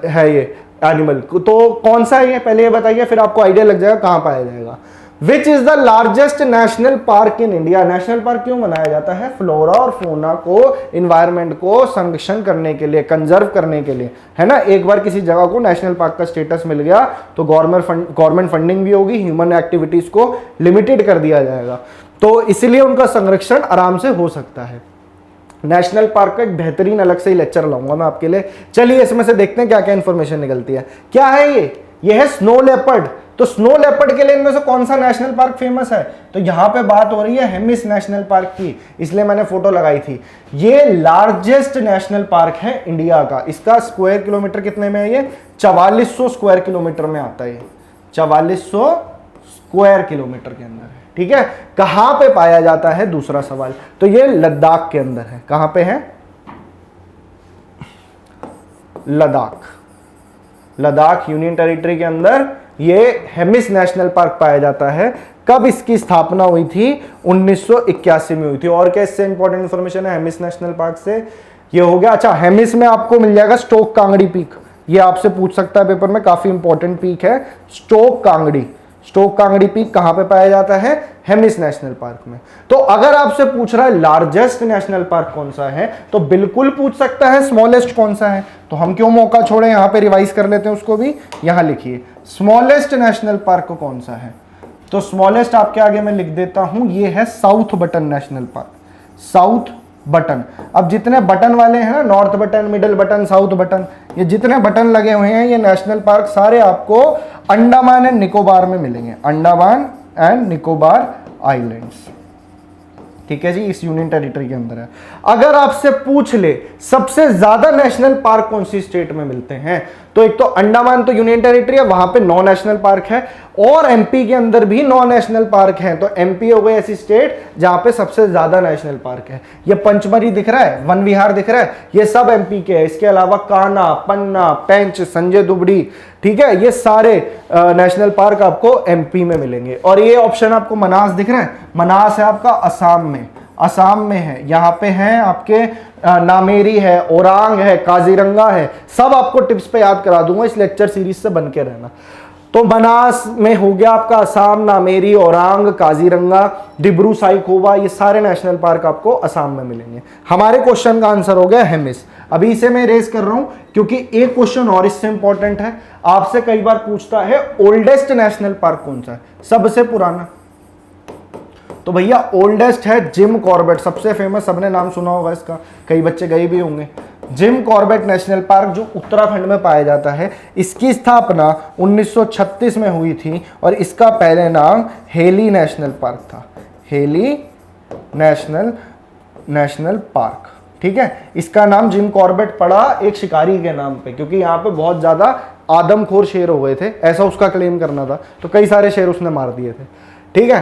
है ये एनिमल, तो कौन सा है ये पहले ये बताइए, फिर आपको आइडिया लग जाएगा कहां पाया जाएगा। Which is the largest national park in India. National park क्यों बनाया जाता है, फ्लोरा और फौना को, इन्वायरमेंट को संरक्षण करने के लिए, कंजर्व करने के लिए, है ना। एक बार किसी जगह को नेशनल पार्क का स्टेटस मिल गया तो गवर्नमेंट फंडिंग भी होगी, ह्यूमन एक्टिविटीज को लिमिटेड कर दिया जाएगा, तो इसलिए उनका संरक्षण आराम से हो सकता है। नेशनल पार्क का एक बेहतरीन अलग से ही लेक्चर लाऊंगा मैं आपके लिए। चलिए इसमें से देखते हैं क्या क्या इंफॉर्मेशन निकलती है। क्या है ये है स्नो लेपर्ड। तो स्नो लेपर्ड के लिए इनमें से कौन सा नेशनल पार्क फेमस है, तो यहां पे बात हो रही है हेमिस नेशनल पार्क की, इसलिए मैंने फोटो लगाई थी। ये लार्जेस्ट नेशनल पार्क है इंडिया का। इसका स्क्वायर किलोमीटर कितने में है, ये 4400 स्क्वायर किलोमीटर में आता है, 4400 स्क्वायर किलोमीटर के अंदर है, ठीक है। कहां पे पाया जाता है, दूसरा सवाल, तो ये लद्दाख के अंदर है। कहां पे है, लद्दाख यूनियन टेरिटरी के अंदर ये हेमिस नेशनल पार्क पाया जाता है। कब इसकी स्थापना हुई थी, 1981 में हुई थी। और क्या इससे इंपॉर्टेंट इंफॉर्मेशन है हेमिस नेशनल पार्क से, ये हो गया। अच्छा, हेमिस में आपको मिल जाएगा स्टोक कांगड़ी पीक, ये आपसे पूछ सकता है पेपर में, काफी इंपॉर्टेंट पीक है स्टोक कांगड़ी पीक कहां पे पाया जाता है, हेमिस नेशनल पार्क में। तो अगर आपसे पूछ रहा है लार्जेस्ट नेशनल पार्क कौन सा है, तो बिल्कुल पूछ सकता है स्मॉलेस्ट कौन सा है। तो हम क्यों मौका छोड़े, यहां पे रिवाइज कर लेते हैं उसको भी। यहां लिखिए स्मॉलेस्ट नेशनल पार्क कौन सा है, तो स्मॉलेस्ट आपके आगे मैं लिख देता हूं, ये है south button national park, south button. अब जितने बटन वाले हैं ना, north button, middle button, south button, ये जितने बटन लगे हुए हैं, ये नेशनल पार्क सारे आपको अंडमान एंड निकोबार में मिलेंगे, अंडमान एंड निकोबार आइलैंड्स, ठीक है जी, इस यूनियन टेरिटरी के अंदर है। अगर आपसे पूछ ले सबसे ज्यादा नेशनल पार्क कौन सी स्टेट में मिलते हैं, तो एक तो अंडमान तो यूनियन टेरिटरी है, वहां पे 9 नेशनल पार्क है, और एमपी के अंदर भी 9 नेशनल पार्क हैं। तो एमपी हो गई ऐसी स्टेट जहां पे सबसे ज्यादा नेशनल पार्क है। ये पंचमरी दिख रहा है, वन विहार दिख रहा है, ये सब एमपी के है। इसके अलावा कान्हा, पन्ना, पेंच, संजय दुबड़ी, ठीक है, ये सारे नेशनल पार्क आपको एमपी में मिलेंगे। और ये ऑप्शन आपको मनास दिख रहा है, मनास है आपका असम में, असम में है। यहाँ पे हैं आपके नामेरी है, ओरांग है, काजीरंगा है, सब आपको टिप्स पे याद करा दूंगा, इस लेक्चर सीरीज से बन के रहना। तो मनास में हो गया आपका असम, नामेरी, ओरांग, काजीरंगा, डिब्रू साइखोवा, ये सारे नेशनल पार्क आपको असम में मिलेंगे। हमारे क्वेश्चन का आंसर हो गया हेमिस। अभी इसे मैं रेस कर रहा हूं क्योंकि एक क्वेश्चन और इससे इंपॉर्टेंट है, आपसे कई बार पूछता है ओल्डेस्ट नेशनल पार्क कौन सा है, सबसे पुराना। तो भैया ओल्डेस्ट है जिम कॉर्बेट, सबसे फेमस, सबने नाम सुना होगा इसका, कई बच्चे गए भी होंगे। जिम कॉर्बेट नेशनल पार्क जो उत्तराखंड में पाया जाता है, इसकी स्थापना 1936 में हुई थी और इसका पहले नाम हेली नेशनल पार्क था, हेली नेशनल पार्क। ठीक है, इसका नाम जिम कॉर्बेट पड़ा एक शिकारी के नाम पे, क्योंकि यहाँ पे बहुत ज्यादा आदमखोर शेर हो गए थे, ऐसा उसका क्लेम करना था, तो कई सारे शेर उसने मार दिए थे। ठीक है,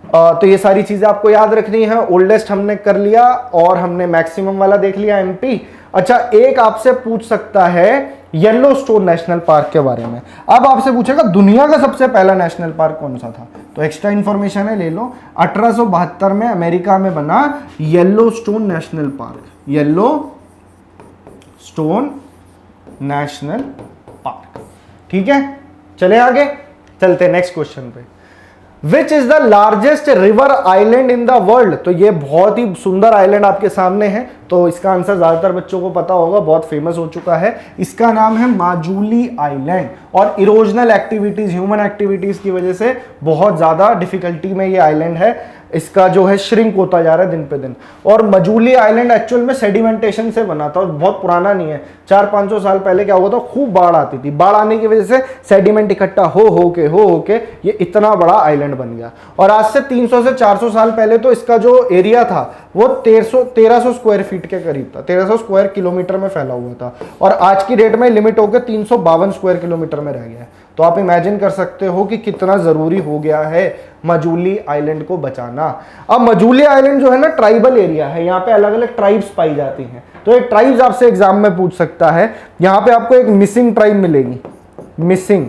तो ये सारी चीजें आपको याद रखनी है। ओल्डेस्ट हमने कर लिया और हमने मैक्सिमम वाला देख लिया एमपी। अच्छा, एक आपसे पूछ सकता है येलोस्टोन नेशनल पार्क के बारे में। अब आपसे पूछेगा दुनिया का सबसे पहला नेशनल पार्क कौन सा था, तो एक्स्ट्रा इंफॉर्मेशन है, ले लो। 1872 में अमेरिका में बना Yellowstone national park, Yellowstone national park. ठीक है, चले आगे, चलते नेक्स्ट क्वेश्चन पे। Which is the largest river island in the world. तो ये बहुत ही सुंदर आइलैंड आपके सामने है, तो इसका आंसर ज्यादातर बच्चों को पता होगा, बहुत फेमस हो चुका है। इसका नाम है माजुली आइलैंड, और इरोजनल एक्टिविटीज, ह्यूमन एक्टिविटीज की वजह से बहुत ज्यादा डिफिकल्टी में ये आइलैंड है, इसका जो है श्रिंक होता जा रहा है दिन पे दिन। और मजूली आइलैंड एक्चुअल में सेडिमेंटेशन से बना था और बहुत पुराना नहीं है। 400-500 साल पहले क्या हुआ था, खूब बाढ़ आती थी, बाढ़ आने की वजह से सेडिमेंट इकट्ठा हो के ये इतना बड़ा आइलैंड बन गया। और आज से 300 से 400 साल पहले तो इसका जो एरिया था वो 1300 स्क्वायर फीट के करीब था, 1300 स्क्वायर किलोमीटर में फैला हुआ था, और आज की डेट में लिमिट होकर 352 स्क्वायर किलोमीटर में रह गया है। तो आप इमेजिन कर सकते हो कि कितना जरूरी हो गया है मजूली आइलैंड को बचाना। अब मजूली आइलैंड जो है ना, ट्राइबल एरिया है, यहाँ पे अलग अलग ट्राइब्स पाई जाती हैं, तो ये ट्राइब्स आपसे एग्जाम में पूछ सकता है। यहाँ पे आपको एक मिसिंग ट्राइब मिलेगी, मिसिंग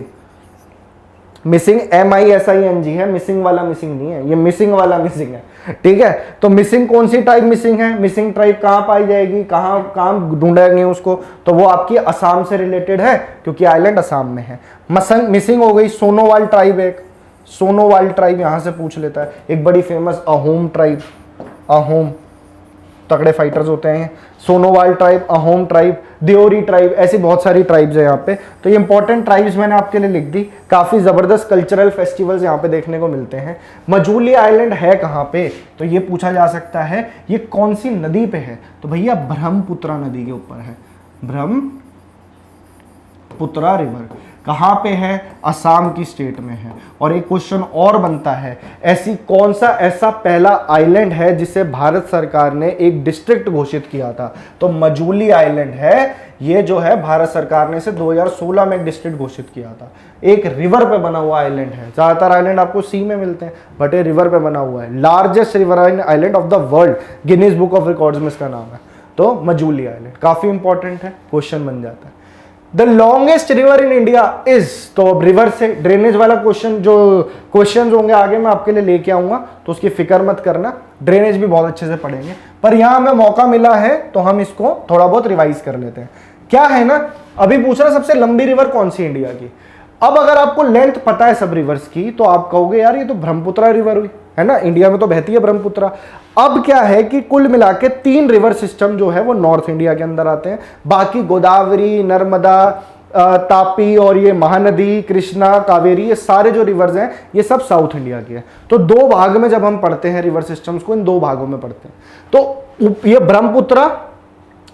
MISING है, मिसिंग वाला मिसिंग नहीं है, ये मिसिंग वाला मिसिंग है। ठीक है, तो मिसिंग कौन सी टाइप मिसिंग है, मिसिंग ट्राइब कहाँ पाई जाएगी, कहाँ ढूंढेंगे उसको, तो वो आपकी असम से रिलेटेड है, क्योंकि आइलैंड असम में है। मिसिंग हो गई सोनोवाल ट्राइब, एक सोनोवाल ट्राइब यहां से पूछ लेता है, एक बड़ी फेमस अहोम ट्राइब, अहोम तगड़े फाइटर्स होते हैं, Sonowal tribe, Ahom tribe, Deori tribe, ऐसी बहुत सारी ट्राइब्स है यहाँ पे। तो ये इंपॉर्टेंट ट्राइब्स मैंने आपके लिए लिख दी। काफी जबरदस्त कल्चरल फेस्टिवल्स यहाँ पे देखने को मिलते हैं। मजूली आइलैंड है कहाँ पे, तो ये पूछा जा सकता है ये कौन सी नदी पे है, तो भैया ब्रह्मपुत्रा नदी के ऊपर है, ब्रह्मपुत्रा रिवर। कहाँ पे है, असम की स्टेट में है। और एक क्वेश्चन और बनता है, कौन सा ऐसा पहला आइलैंड है जिसे भारत सरकार ने एक डिस्ट्रिक्ट घोषित किया था, तो मजूली आइलैंड है। ये जो है भारत सरकार ने इसे 2016 में एक डिस्ट्रिक्ट घोषित किया था। एक रिवर पे बना हुआ आइलैंड है, ज्यादातर आइलैंड आपको सी में मिलते हैं, बट ये रिवर पे बना हुआ है। Largest riverine island of the world, Guinness book of records में इसका नाम है। तो मजूली आइलैंड काफी इंपॉर्टेंट है, क्वेश्चन बन जाता है। The longest river in India is, तो अब रिवर से ड्रेनेज वाला क्वेश्चन, जो क्वेश्चन होंगे आगे मैं आपके लिए लेके आऊंगा, तो उसकी फिक्र मत करना, ड्रेनेज भी बहुत अच्छे से पढ़ेंगे। पर यहां हमें मौका मिला है तो हम इसको थोड़ा बहुत रिवाइज कर लेते हैं। क्या है ना, अभी पूछ रहा सबसे लंबी रिवर कौन सी इंडिया की। अब अगर आपको लेंथ पता है सब रिवर्स की, तो आप कहोगे यार ये तो ब्रह्मपुत्रा रिवर हुई है ना, इंडिया में तो बहती है ब्रह्मपुत्रा। अब क्या है कि कुल मिला के 3 रिवर सिस्टम जो है वो नॉर्थ इंडिया के अंदर आते हैं, बाकी गोदावरी, नर्मदा, तापी और ये महानदी, कृष्णा, कावेरी, ये सारे जो रिवर्स हैं ये सब साउथ इंडिया के हैं। तो 2 भाग में जब हम पढ़ते हैं रिवर सिस्टम्स को, इन 2 भागों में पढ़ते हैं। तो ये ब्रह्मपुत्रा,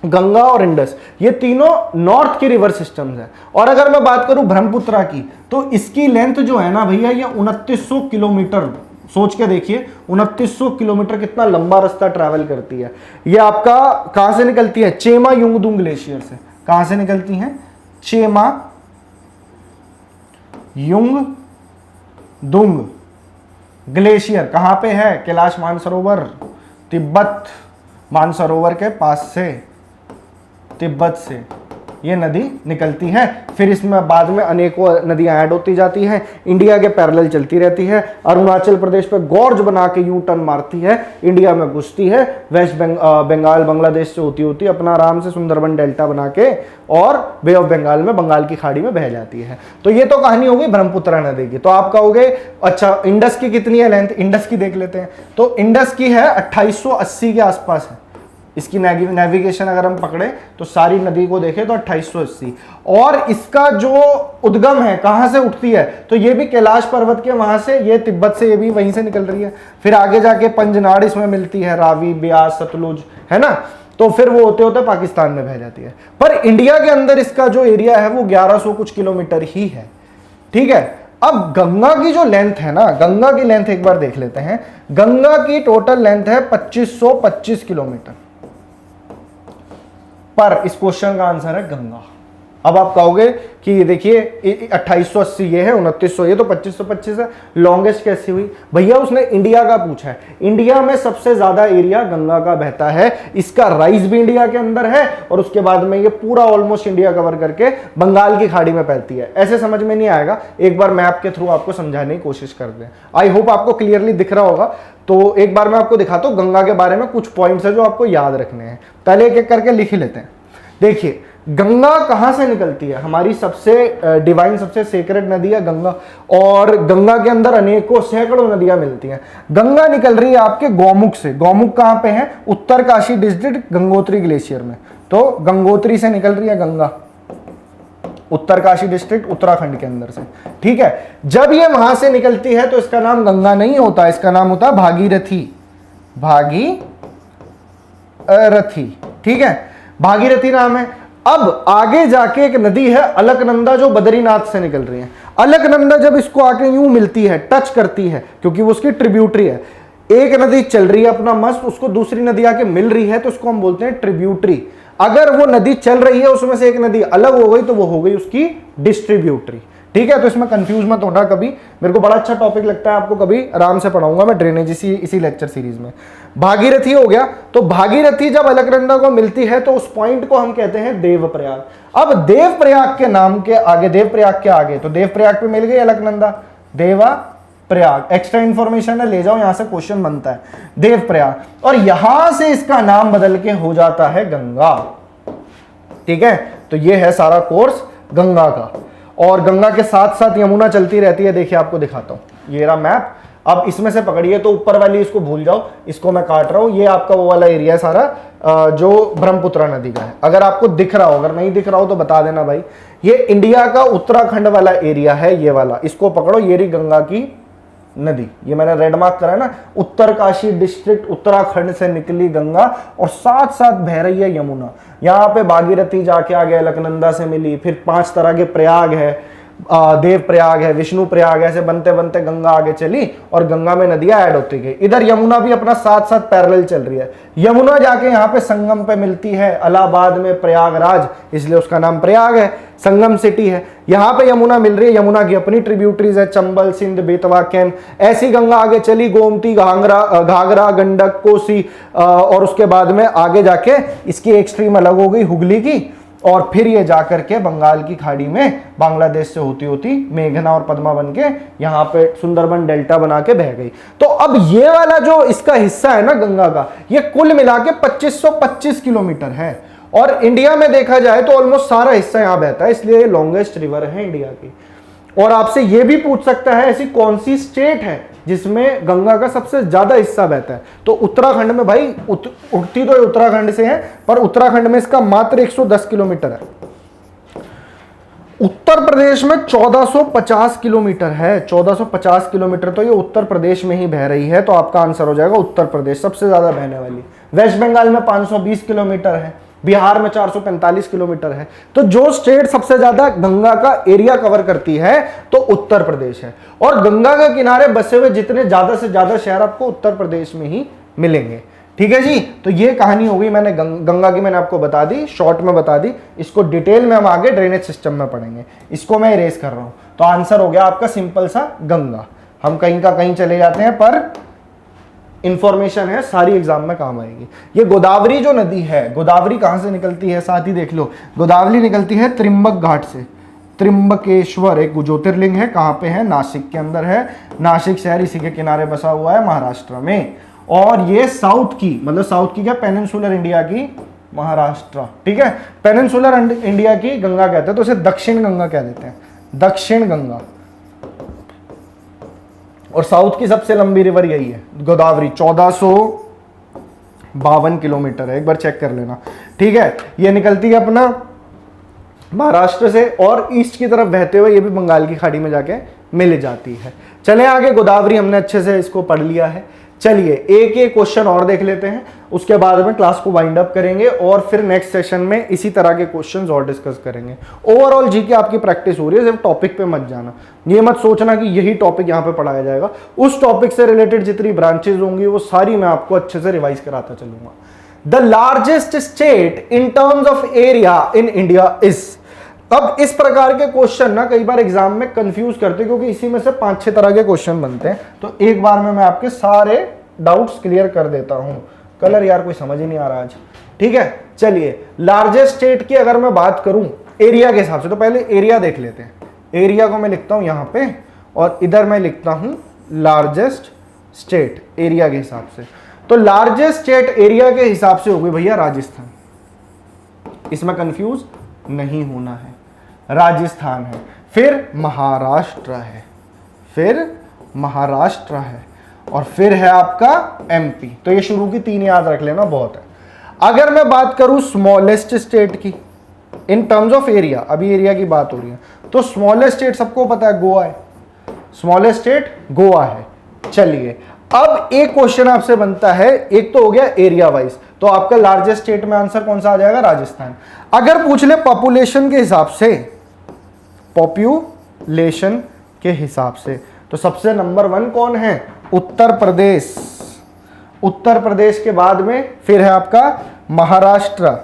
गंगा और इंडस, ये तीनों नॉर्थ की रिवर सिस्टम्स हैं। और अगर मैं बात करूं ब्रह्मपुत्रा की, तो इसकी लेंथ जो है ना भैया, ये 2900 किलोमीटर, सोच के देखिए 2900 किलोमीटर कितना लंबा रास्ता ट्रैवल करती है। ये आपका कहां से निकलती है, चेमा युंगदुंग ग्लेशियर से। कहां से निकलती है, चेमा युंगदुंग ग्लेशियर कहां पे है, कैलाश मानसरोवर, तिब्बत मानसरोवर के पास से, तिब्बत से ये नदी निकलती है। फिर इसमें बाद में अनेकों नदियां ऐड होती जाती हैं, इंडिया के पैरेलल चलती रहती है। अरुणाचल प्रदेश पे गॉर्ज बना के यू टर्न मारती है, इंडिया में घुसती है, वेस्ट बंगाल बांग्लादेश से होती होती अपना आराम से सुंदरबन डेल्टा बना के और बे ऑफ बंगाल में, बंगाल की खाड़ी में बह जाती है। तो ये तो कहानी हो गई ब्रह्मपुत्र नदी की। तो आप कहोगे अच्छा इंडस की कितनी है लेंथ, इंडस की देख लेते हैं। तो इंडस की है 2880 के आसपास है। इसकी नेविगेशन अगर हम पकड़े तो सारी नदी को देखें तो 2880। और इसका जो उद्गम है, कहां से उठती है, तो ये भी कैलाश पर्वत के वहां से, ये तिब्बत से, ये भी वहीं से निकल रही है। फिर आगे जाके पंजनाड़ इसमें मिलती है, रावी, ब्यास, सतलुज, है ना। तो फिर वो होते होते पाकिस्तान में बह जाती है। पर इंडिया के अंदर इसका जो एरिया है वो 1100 कुछ किलोमीटर ही है, ठीक है। अब गंगा की जो लेंथ है ना, गंगा की लेंथ एक बार देख लेते हैं। गंगा की टोटल लेंथ है 2525 किलोमीटर। पर इस क्वेश्चन का आंसर है गंगा। अब आप कहोगे कि देखिए 2880 ये है, 2900 ये, तो 2525 है, लॉन्गेस्ट कैसी हुई? भैया उसने इंडिया का पूछा है। इंडिया में सबसे ज्यादा एरिया गंगा का बहता है, इसका राइज भी इंडिया के अंदर है और उसके बाद में ये पूरा ऑलमोस्ट इंडिया कवर करके बंगाल की खाड़ी में फैलती है। ऐसे समझ में नहीं आएगा, एक बार मैप के थ्रू आपको समझाने की कोशिश करते हैं। आई होप आपको क्लियरली दिख रहा होगा। तो एक बार मैं आपको दिखाता हूं गंगा के बारे में कुछ पॉइंट्स है जो आपको याद रखने हैं। पहले एक एक करके लिख ही लेते हैं। देखिए गंगा कहां से निकलती है? हमारी सबसे डिवाइन, सबसे सेक्रेड नदी है गंगा, और गंगा के अंदर अनेकों सैकड़ों नदियां मिलती हैं। गंगा निकल रही है आपके गौमुख से। गौमुख कहां पे है? उत्तरकाशी डिस्ट्रिक्ट, गंगोत्री ग्लेशियर में। तो गंगोत्री से निकल रही है गंगा, उत्तरकाशी डिस्ट्रिक्ट उत्तराखंड के अंदर से, ठीक है। जब ये वहां से निकलती है तो इसका नाम गंगा नहीं होता, इसका नाम होता है भागीरथी। भागीरथी, ठीक है, भागीरथी नाम है। अब आगे जाके एक नदी है अलकनंदा, जो बद्रीनाथ से निकल रही है। अलकनंदा जब इसको आके यूं मिलती है, टच करती है, क्योंकि वो उसकी ट्रिब्यूटरी है। एक नदी चल रही है अपना मस्त, उसको दूसरी नदी आके मिल रही है, तो उसको हम बोलते हैं ट्रिब्यूटरी। अगर वो नदी चल रही है, उसमें से एक नदी अलग हो गई तो वो हो गई उसकी डिस्ट्रीब्यूटरी, ठीक है। तो इसमें कंफ्यूज मत होना कभी, मेरे को बड़ा अच्छा टॉपिक लगता है, आपको कभी आराम से पढ़ाऊंगा मैं ड्रेनेज इसी लेक्चर सीरीज में। भागीरथी हो गया। तो भागीरथी जब अलकनंदा को मिलती है तो उस पॉइंट को हम कहते हैं देवप्रयाग। अब देवप्रयाग के नाम के आगे, देवप्रयाग के आगे, तो देवप्रयाग पे मिल गई अलकनंदा, देवा प्रयाग। एक्स्ट्रा इंफॉर्मेशन है, ले जाओ, यहां से क्वेश्चन बनता है। देवप्रयाग, और यहां से इसका नाम बदल के हो जाता है गंगा, ठीक है। तो ये है सारा कोर्स गंगा का। और गंगा के साथ साथ यमुना चलती रहती है। देखिए आपको दिखाता हूं, ये रहा मैप। अब इसमें से पकड़िए, तो ऊपर वाली इसको भूल जाओ, इसको मैं काट रहा हूं। ये आपका वो वाला एरिया है सारा जो ब्रह्मपुत्र नदी का है। अगर आपको दिख रहा हो, अगर नहीं दिख रहा हो तो बता देना भाई। ये इंडिया का उत्तराखंड वाला एरिया है, ये वाला, इसको पकड़ो। ये रही गंगा की नदी, ये मैंने रेड मार्क करा है ना, उत्तरकाशी डिस्ट्रिक्ट उत्तराखंड से निकली गंगा, और साथ साथ बह रही है यमुना। यहाँ पे भागीरथी जाके आगे अलकनंदा से मिली, फिर 5 तरह के प्रयाग है, देव प्रयाग है, विष्णु प्रयाग है, ऐसे बनते बनते गंगा आगे चली और गंगा में नदियां ऐड होती गई। इधर यमुना भी अपना साथ साथ पैरेलल चल रही है। यमुना जाके यहाँ पे संगम पे मिलती है इलाहाबाद में, प्रयागराज, इसलिए उसका नाम प्रयाग है, संगम सिटी है। यहाँ पे यमुना मिल रही है, यमुना की अपनी ट्रिब्यूटरीज है, चंबल, सिंध, बेतवा, कैन। ऐसी गंगा आगे चली, गोमती, घाघरा, गंडक, कोसी, और उसके बाद में आगे जाके इसकी एक स्ट्रीम अलग हो गई हुगली की, और फिर ये जाकर के बंगाल की खाड़ी में बांग्लादेश से होती होती मेघना और पद्मा बन के यहाँ पे सुंदरबन डेल्टा बना के बह गई। तो अब ये वाला जो इसका हिस्सा है ना गंगा का, ये कुल मिला के 2525 किलोमीटर है। और इंडिया में देखा जाए तो ऑलमोस्ट सारा हिस्सा यहाँ बहता है, इसलिए ये लॉन्गेस्ट रिवर है इंडिया की। और आपसे ये भी पूछ सकता है ऐसी कौन सी स्टेट है जिसमें गंगा का सबसे ज्यादा हिस्सा बहता है, तो उत्तराखंड में भाई। उठती तो उत्तराखंड से है, पर उत्तराखंड में इसका मात्र 110 किलोमीटर है। उत्तर प्रदेश में 1450 किलोमीटर है, 1450 किलोमीटर, तो ये उत्तर प्रदेश में ही बह रही है। तो आपका आंसर हो जाएगा उत्तर प्रदेश, सबसे ज्यादा बहने वाली। वेस्ट बंगाल में 520 किलोमीटर है, बिहार में 445 किलोमीटर है। तो जो स्टेट सबसे ज्यादा गंगा का एरिया कवर करती है तो उत्तर प्रदेश है। और गंगा के किनारे बसे हुए जितने ज्यादा से ज्यादा शहर आपको उत्तर प्रदेश में ही मिलेंगे, ठीक है जी। तो ये कहानी हो गई, मैंने गंगा की मैंने आपको बता दी, शॉर्ट में बता दी। इसको डिटेल में हम आगे ड्रेनेज सिस्टम में पढ़ेंगे। इसको मैं इरेज कर रहा हूं। तो आंसर हो गया आपका सिंपल सा गंगा। हम कहीं का कहीं चले जाते हैं, पर इंफॉर्मेशन है, सारी एग्जाम में काम आएगी। ये गोदावरी जो नदी है, गोदावरी कहां से निकलती है साथ ही देख लो, गोदावरी निकलती है त्रिंबक घाट से। त्रिंबकेश्वर एक ज्योतिर्लिंग है, कहां पे है? नासिक के अंदर है। नासिक शहर इसी के किनारे बसा हुआ है महाराष्ट्र में। और ये साउथ की, मतलब साउथ की क्या, पेनिनसुलर इंडिया की महाराष्ट्र, ठीक है, पेनिनसुलर इंडिया की गंगा कहते हैं, तो उसे दक्षिण गंगा कह देते हैं, दक्षिण गंगा। और साउथ की सबसे लंबी रिवर यही है गोदावरी, 1452 किलोमीटर है, एक बार चेक कर लेना, ठीक है। ये निकलती है अपना महाराष्ट्र से और ईस्ट की तरफ बहते हुए ये भी बंगाल की खाड़ी में जाके मिल जाती है। चले आगे, गोदावरी हमने अच्छे से इसको पढ़ लिया है। चलिए एक एक क्वेश्चन और देख लेते हैं, उसके बाद में क्लास को वाइंड अप करेंगे और फिर नेक्स्ट सेशन में इसी तरह के क्वेश्चंस और डिस्कस करेंगे। ओवरऑल जीके आपकी प्रैक्टिस हो रही है, सिर्फ टॉपिक पे मत जाना, ये मत सोचना कि यही टॉपिक यहाँ पे पढ़ाया जाएगा। उस टॉपिक से रिलेटेड जितनी ब्रांचेज होंगी वो सारी मैं आपको अच्छे से रिवाइज कराता चलूंगा। The largest state in terms of area in India is. अब इस प्रकार के क्वेश्चन ना कई बार एग्जाम में कंफ्यूज करते हैं, क्योंकि इसी में से 5-6 तरह के क्वेश्चन बनते हैं। तो एक बार में मैं आपके सारे डाउट्स क्लियर कर देता हूं। कलर यार कोई समझ ही नहीं आ रहा आज, ठीक है। चलिए लार्जेस्ट स्टेट की अगर मैं बात करूं एरिया के हिसाब से, तो पहले एरिया देख लेते हैं। एरिया को मैं लिखता हूं यहां पे और इधर मैं लिखता हूं लार्जेस्ट स्टेट एरिया के हिसाब से। तो लार्जेस्ट स्टेट एरिया के हिसाब से हो गई भैया राजस्थान, इसमें कंफ्यूज नहीं होना है, राजस्थान है। फिर महाराष्ट्र है, फिर महाराष्ट्र है, और फिर है आपका एमपी। तो ये शुरू की 3 याद रख लेना, बहुत है। अगर मैं बात करूं स्मॉलेस्ट स्टेट की इन टर्म्स ऑफ एरिया, अभी एरिया की बात हो रही है, तो स्मॉलेस्ट स्टेट सबको पता है गोवा है, स्मॉलेस्ट स्टेट गोवा है। चलिए अब एक क्वेश्चन आपसे बनता है, एक तो हो गया एरिया वाइज, तो आपका लार्जेस्ट स्टेट में आंसर कौन सा आ जाएगा? राजस्थान। अगर पूछ ले पॉपुलेशन के हिसाब से, पॉपुलेशन के हिसाब से, तो सबसे नंबर 1 कौन है? उत्तर प्रदेश। उत्तर प्रदेश के बाद में फिर है आपका महाराष्ट्र।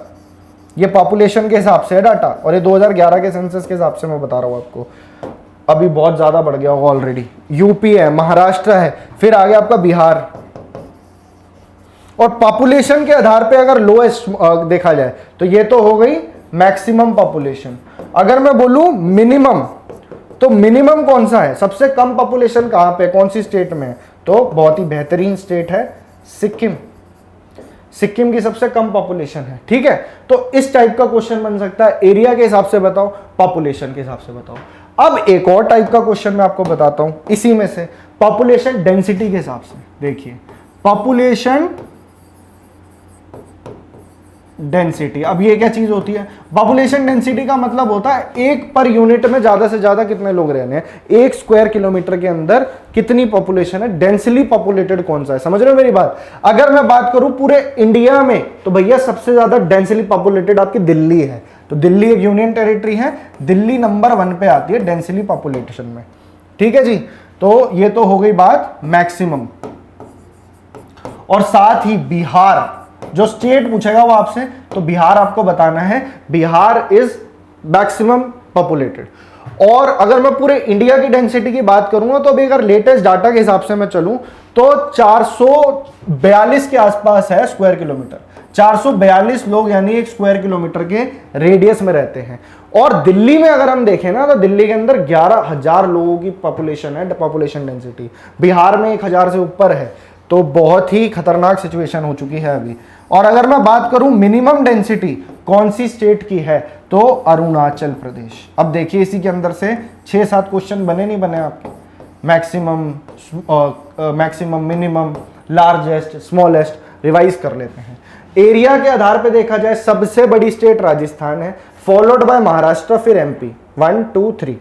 ये पॉपुलेशन के हिसाब से है डाटा, और ये 2011 के सेंसस के हिसाब से मैं बता रहा हूं आपको, अभी बहुत ज्यादा बढ़ गया होगा ऑलरेडी। यूपी है, महाराष्ट्र है, फिर आगे आपका बिहार। और पॉपुलेशन के आधार पे अगर लोएस्ट देखा जाए तो ये तो हो गई मैक्सिमम पॉपुलेशन। अगर मैं बोलूं मिनिमम, तो मिनिमम कौन सा है? सबसे कम पॉपुलेशन कहां पे, कौन सी स्टेट में? तो बहुत ही बेहतरीन स्टेट है सिक्किम। सिक्किम की सबसे कम पॉपुलेशन है, ठीक है। तो इस टाइप का क्वेश्चन बन सकता है, एरिया के हिसाब से बताओ, पॉपुलेशन के हिसाब से बताओ। अब एक और टाइप का क्वेश्चन मैं आपको बताता हूं इसी में से, पॉपुलेशन डेंसिटी के हिसाब से। देखिए पॉपुलेशन डेंसिटी, अब ये क्या चीज होती है? पॉपुलेशन डेंसिटी का मतलब होता है एक पर यूनिट में ज्यादा से ज्यादा कितने लोग रहने हैं, 1 स्क्वायर किलोमीटर के अंदर कितनी पॉपुलेशन है, डेंसली पॉपुलेटेड कौन सा है। समझ रहे हो मेरी बात? अगर मैं बात करूं पूरे इंडिया में, तो भैया सबसे ज्यादा डेंसली पॉपुलेटेड आपकी दिल्ली है। तो दिल्ली एक यूनियन टेरिटरी है, दिल्ली नंबर 1 पे आती है डेंसली पॉपुलेशन में, ठीक है जी। तो ये तो हो गई बात मैक्सिमम। और साथ ही बिहार, जो स्टेट पूछेगा वो आपसे, तो बिहार आपको बताना है, बिहार इज मैक्सिमम पॉपुलेटेड। और अगर मैं पूरे इंडिया की डेंसिटी की बात करूंगा, तो अभी अगर लेटेस्ट डाटा के हिसाब से मैं चलूं तो 442 के आसपास है स्क्वायर किलोमीटर। 442 लोग यानी 1 स्क्वायर किलोमीटर के रेडियस में रहते हैं। और दिल्ली में अगर हम देखें ना, तो दिल्ली के अंदर 11,000 लोगों की पॉपुलेशन है, पॉपुलेशन डेंसिटी। बिहार में 1,000 से ऊपर है, तो बहुत ही खतरनाक सिचुएशन हो चुकी है अभी। और अगर मैं बात करूं मिनिमम डेंसिटी कौन सी स्टेट की है, तो अरुणाचल प्रदेश। अब देखिए इसी के अंदर से 6-7 क्वेश्चन बने नहीं बने आपके, maximum, minimum, largest, smallest, revise कर लेते हैं। एरिया के आधार पे देखा जाए सबसे बड़ी स्टेट राजस्थान है, फॉलोड बाय महाराष्ट्र, फिर एमपी, 1 2 3।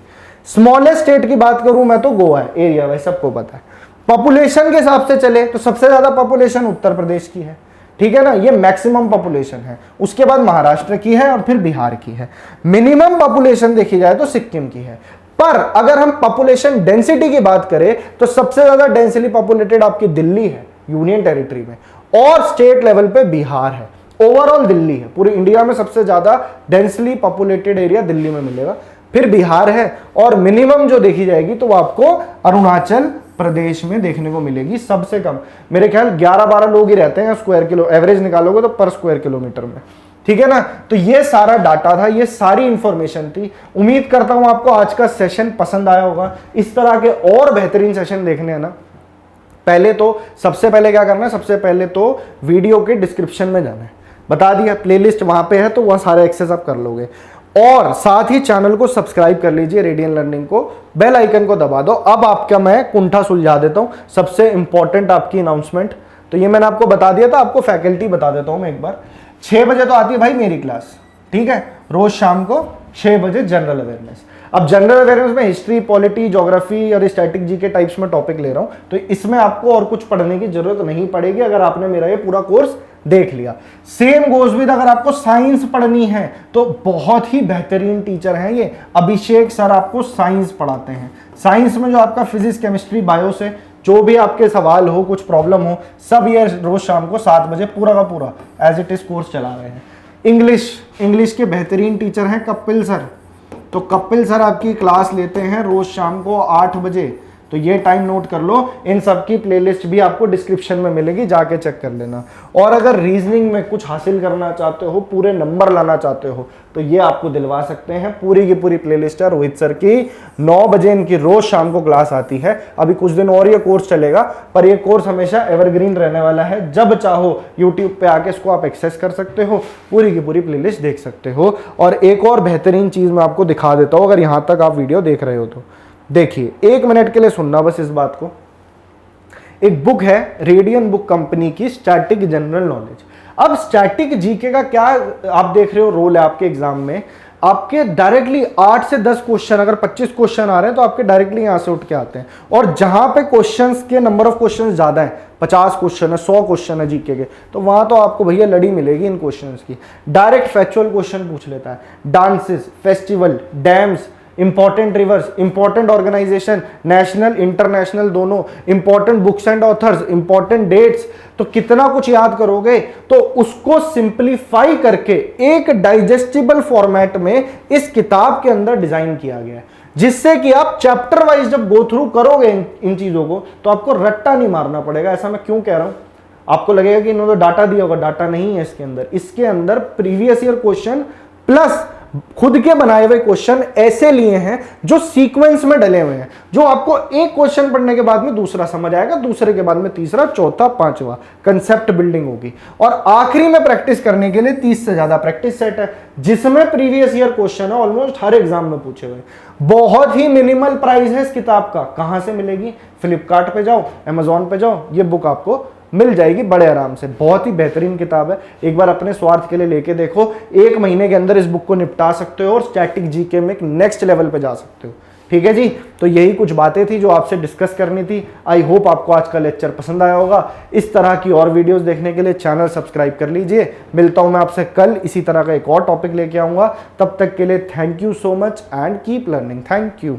स्मॉलेस्ट स्टेट की बात करूं मैं तो गोवा है, एरिया वाइज सबको पता है। पॉपुलेशन के हिसाब से चले तो सबसे ज्यादा पॉपुलेशन उत्तर प्रदेश की है, ठीक है ना, ये मैक्सिमम पॉपुलेशन है। उसके बाद महाराष्ट्र की है और फिर बिहार की है। मिनिमम पॉपुलेशन देखी जाए तो सिक्किम की है। पर अगर हम पॉपुलेशन डेंसिटी की बात करें तो सबसे ज्यादा डेंसली पॉपुलेटेड आपकी दिल्ली है यूनियन टेरिटरी में, और स्टेट लेवल पे बिहार है। ओवरऑल दिल्ली है, पूरे इंडिया में सबसे ज्यादा डेंसली पॉपुलेटेड एरिया दिल्ली में मिलेगा, फिर बिहार है, और मिनिमम जो देखी जाएगी तो वो आपको अरुणाचल प्रदेश में देखने को मिलेगी सबसे कम। मेरे ख्याल 11-12 लोग ही रहते हैं स्क्वायर किलो, एवरेज निकालोगे तो पर स्क्वायर किलोमीटर में, ठीक है ना। तो ये सारा डाटा था, ये सारी इंफॉर्मेशन थी। उम्मीद करता हूं आपको आज का सेशन पसंद आया होगा। इस तरह के और बेहतरीन सेशन देखने हैं ना, पहले तो सबसे पहले क्या करना है, सबसे पहले तो वीडियो के डिस्क्रिप्शन में जाना है, बता दिया प्लेलिस्ट वहां पे है, तो वह सारे एक्सेस आप कर लोगे। और साथ ही चैनल को सब्सक्राइब कर लीजिए, रेडियन लर्निंग को, बेल आइकन को दबा दो। अब आपका मैं कुंठा सुलझा देता हूं, सबसे इंपॉर्टेंट आपकी अनाउंसमेंट। तो ये मैंने आपको बता दिया था, आपको फैकल्टी बता देता हूं मैं एक बार। 6 बजे तो आती है भाई मेरी क्लास, ठीक है, रोज शाम को 6 बजे जनरल अवेयरनेस। अब जनरल अवेयरनेस में हिस्ट्री, पॉलिटी, ज्योग्राफी और स्टैटिक जी के टाइप्स में टॉपिक ले रहा हूं, तो इसमें आपको और कुछ पढ़ने की जरूरत नहीं पड़ेगी अगर आपने मेरा ये पूरा कोर्स देख लिया। सेम गोज विद अगर आपको साइंस पढ़नी है तो बहुत ही बेहतरीन टीचर हैं ये अभिषेक सर, आपको साइंस पढ़ाते हैं। साइंस में जो आपका फिजिक्स, केमिस्ट्री, बायो से जो भी आपके सवाल हो, कुछ प्रॉब्लम हो, सब ये रोज शाम को 7 बजे पूरा का पूरा एज इट इज कोर्स चला रहे हैं। इंग्लिश के बेहतरीन टीचर हैं कपिल सर। तो कपिल सर आपकी क्लास लेते हैं रोज शाम को 8 बजे, तो ये टाइम नोट कर लो। इन सब की प्लेलिस्ट भी आपको डिस्क्रिप्शन में मिलेगी, जाके चेक कर लेना। और अगर रीजनिंग में कुछ हासिल करना चाहते हो, पूरे नंबर लाना चाहते हो, तो ये आपको दिलवा सकते हैं। पूरी की पूरी प्लेलिस्ट है रोहित सर की, 9 बजे इनकी रोज शाम को क्लास आती है। अभी कुछ दिन और ये कोर्स चलेगा, पर ये कोर्स हमेशा एवरग्रीन रहने वाला है। जब चाहो यूट्यूब पे आके इसको आप एक्सेस कर सकते हो, पूरी की पूरी प्लेलिस्ट देख सकते हो। और एक और बेहतरीन चीज मैं आपको दिखा देता हूँ, अगर यहां तक आप वीडियो देख रहे हो तो देखिए, 1 मिनट के लिए सुनना बस इस बात को। एक बुक है रेडियन बुक कंपनी की, स्टैटिक जनरल नॉलेज। अब स्टैटिक जीके का क्या आप देख रहे हो रोल है आपके एग्जाम में, आपके डायरेक्टली 8 से 10 क्वेश्चन, अगर 25 क्वेश्चन आ रहे हैं तो आपके डायरेक्टली यहां से उठ के आते हैं। और जहां पे क्वेश्चंस के नंबर ऑफ क्वेश्चंस ज्यादा है, 50 क्वेश्चन है, 100 क्वेश्चन है जीके के, तो वहां तो आपको भैया लड़ी मिलेगी इन क्वेश्चंस की। डायरेक्ट फैक्चुअल क्वेश्चन पूछ लेता है, dances, festival, dams, important rivers, important organisation, national international दोनों, important books and authors, important dates. तो कितना कुछ याद करोगे, तो उसको सिंपलीफाई करके एक डाइजेस्टिबल फॉर्मेट में इस किताब के अंदर डिजाइन किया गया है, जिससे कि आप चैप्टर वाइज जब गो थ्रू करोगे इन चीजों को, तो आपको रट्टा नहीं मारना पड़ेगा। ऐसा मैं क्यों कह रहा हूं, आपको लगेगा कि इन्होंने डाटा दिया होगा, डाटा नहीं है इसके अंदर। इसके अंदर प्रीवियस ईयर क्वेश्चन प्लस खुद के बनाए हुए क्वेश्चन ऐसे लिए हैं जो सीक्वेंस में डले हुए हैं, जो आपको एक क्वेश्चन पढ़ने के बाद में दूसरा समझ आएगा, दूसरे के बाद में तीसरा, चौथा, पांचवा, कंसेप्ट बिल्डिंग होगी। और आखिरी में प्रैक्टिस करने के लिए 30 से ज्यादा प्रैक्टिस सेट है, जिसमें प्रीवियस ईयर क्वेश्चन है ऑलमोस्ट हर एग्जाम में पूछे हुए। बहुत ही मिनिमल प्राइस है इस किताब का। कहां से मिलेगी, फ्लिपकार्ट पे जाओ, अमेजॉन पे जाओ, ये बुक आपको मिल जाएगी बड़े आराम से। बहुत ही बेहतरीन किताब है, एक बार अपने स्वार्थ के लिए लेके देखो। 1 महीने के अंदर इस बुक को निपटा सकते हो और स्टैटिक जीके में एक नेक्स्ट लेवल पे जा सकते हो, ठीक है जी। तो यही कुछ बातें थी जो आपसे डिस्कस करनी थी। आई होप आपको आज का लेक्चर पसंद आया होगा। इस तरह की और वीडियोस देखने के लिए चैनल सब्सक्राइब कर लीजिए। मिलता हूं मैं आपसे कल, इसी तरह का एक और टॉपिक लेके आऊंगा। तब तक के लिए thank you so much and keep learning. Thank you.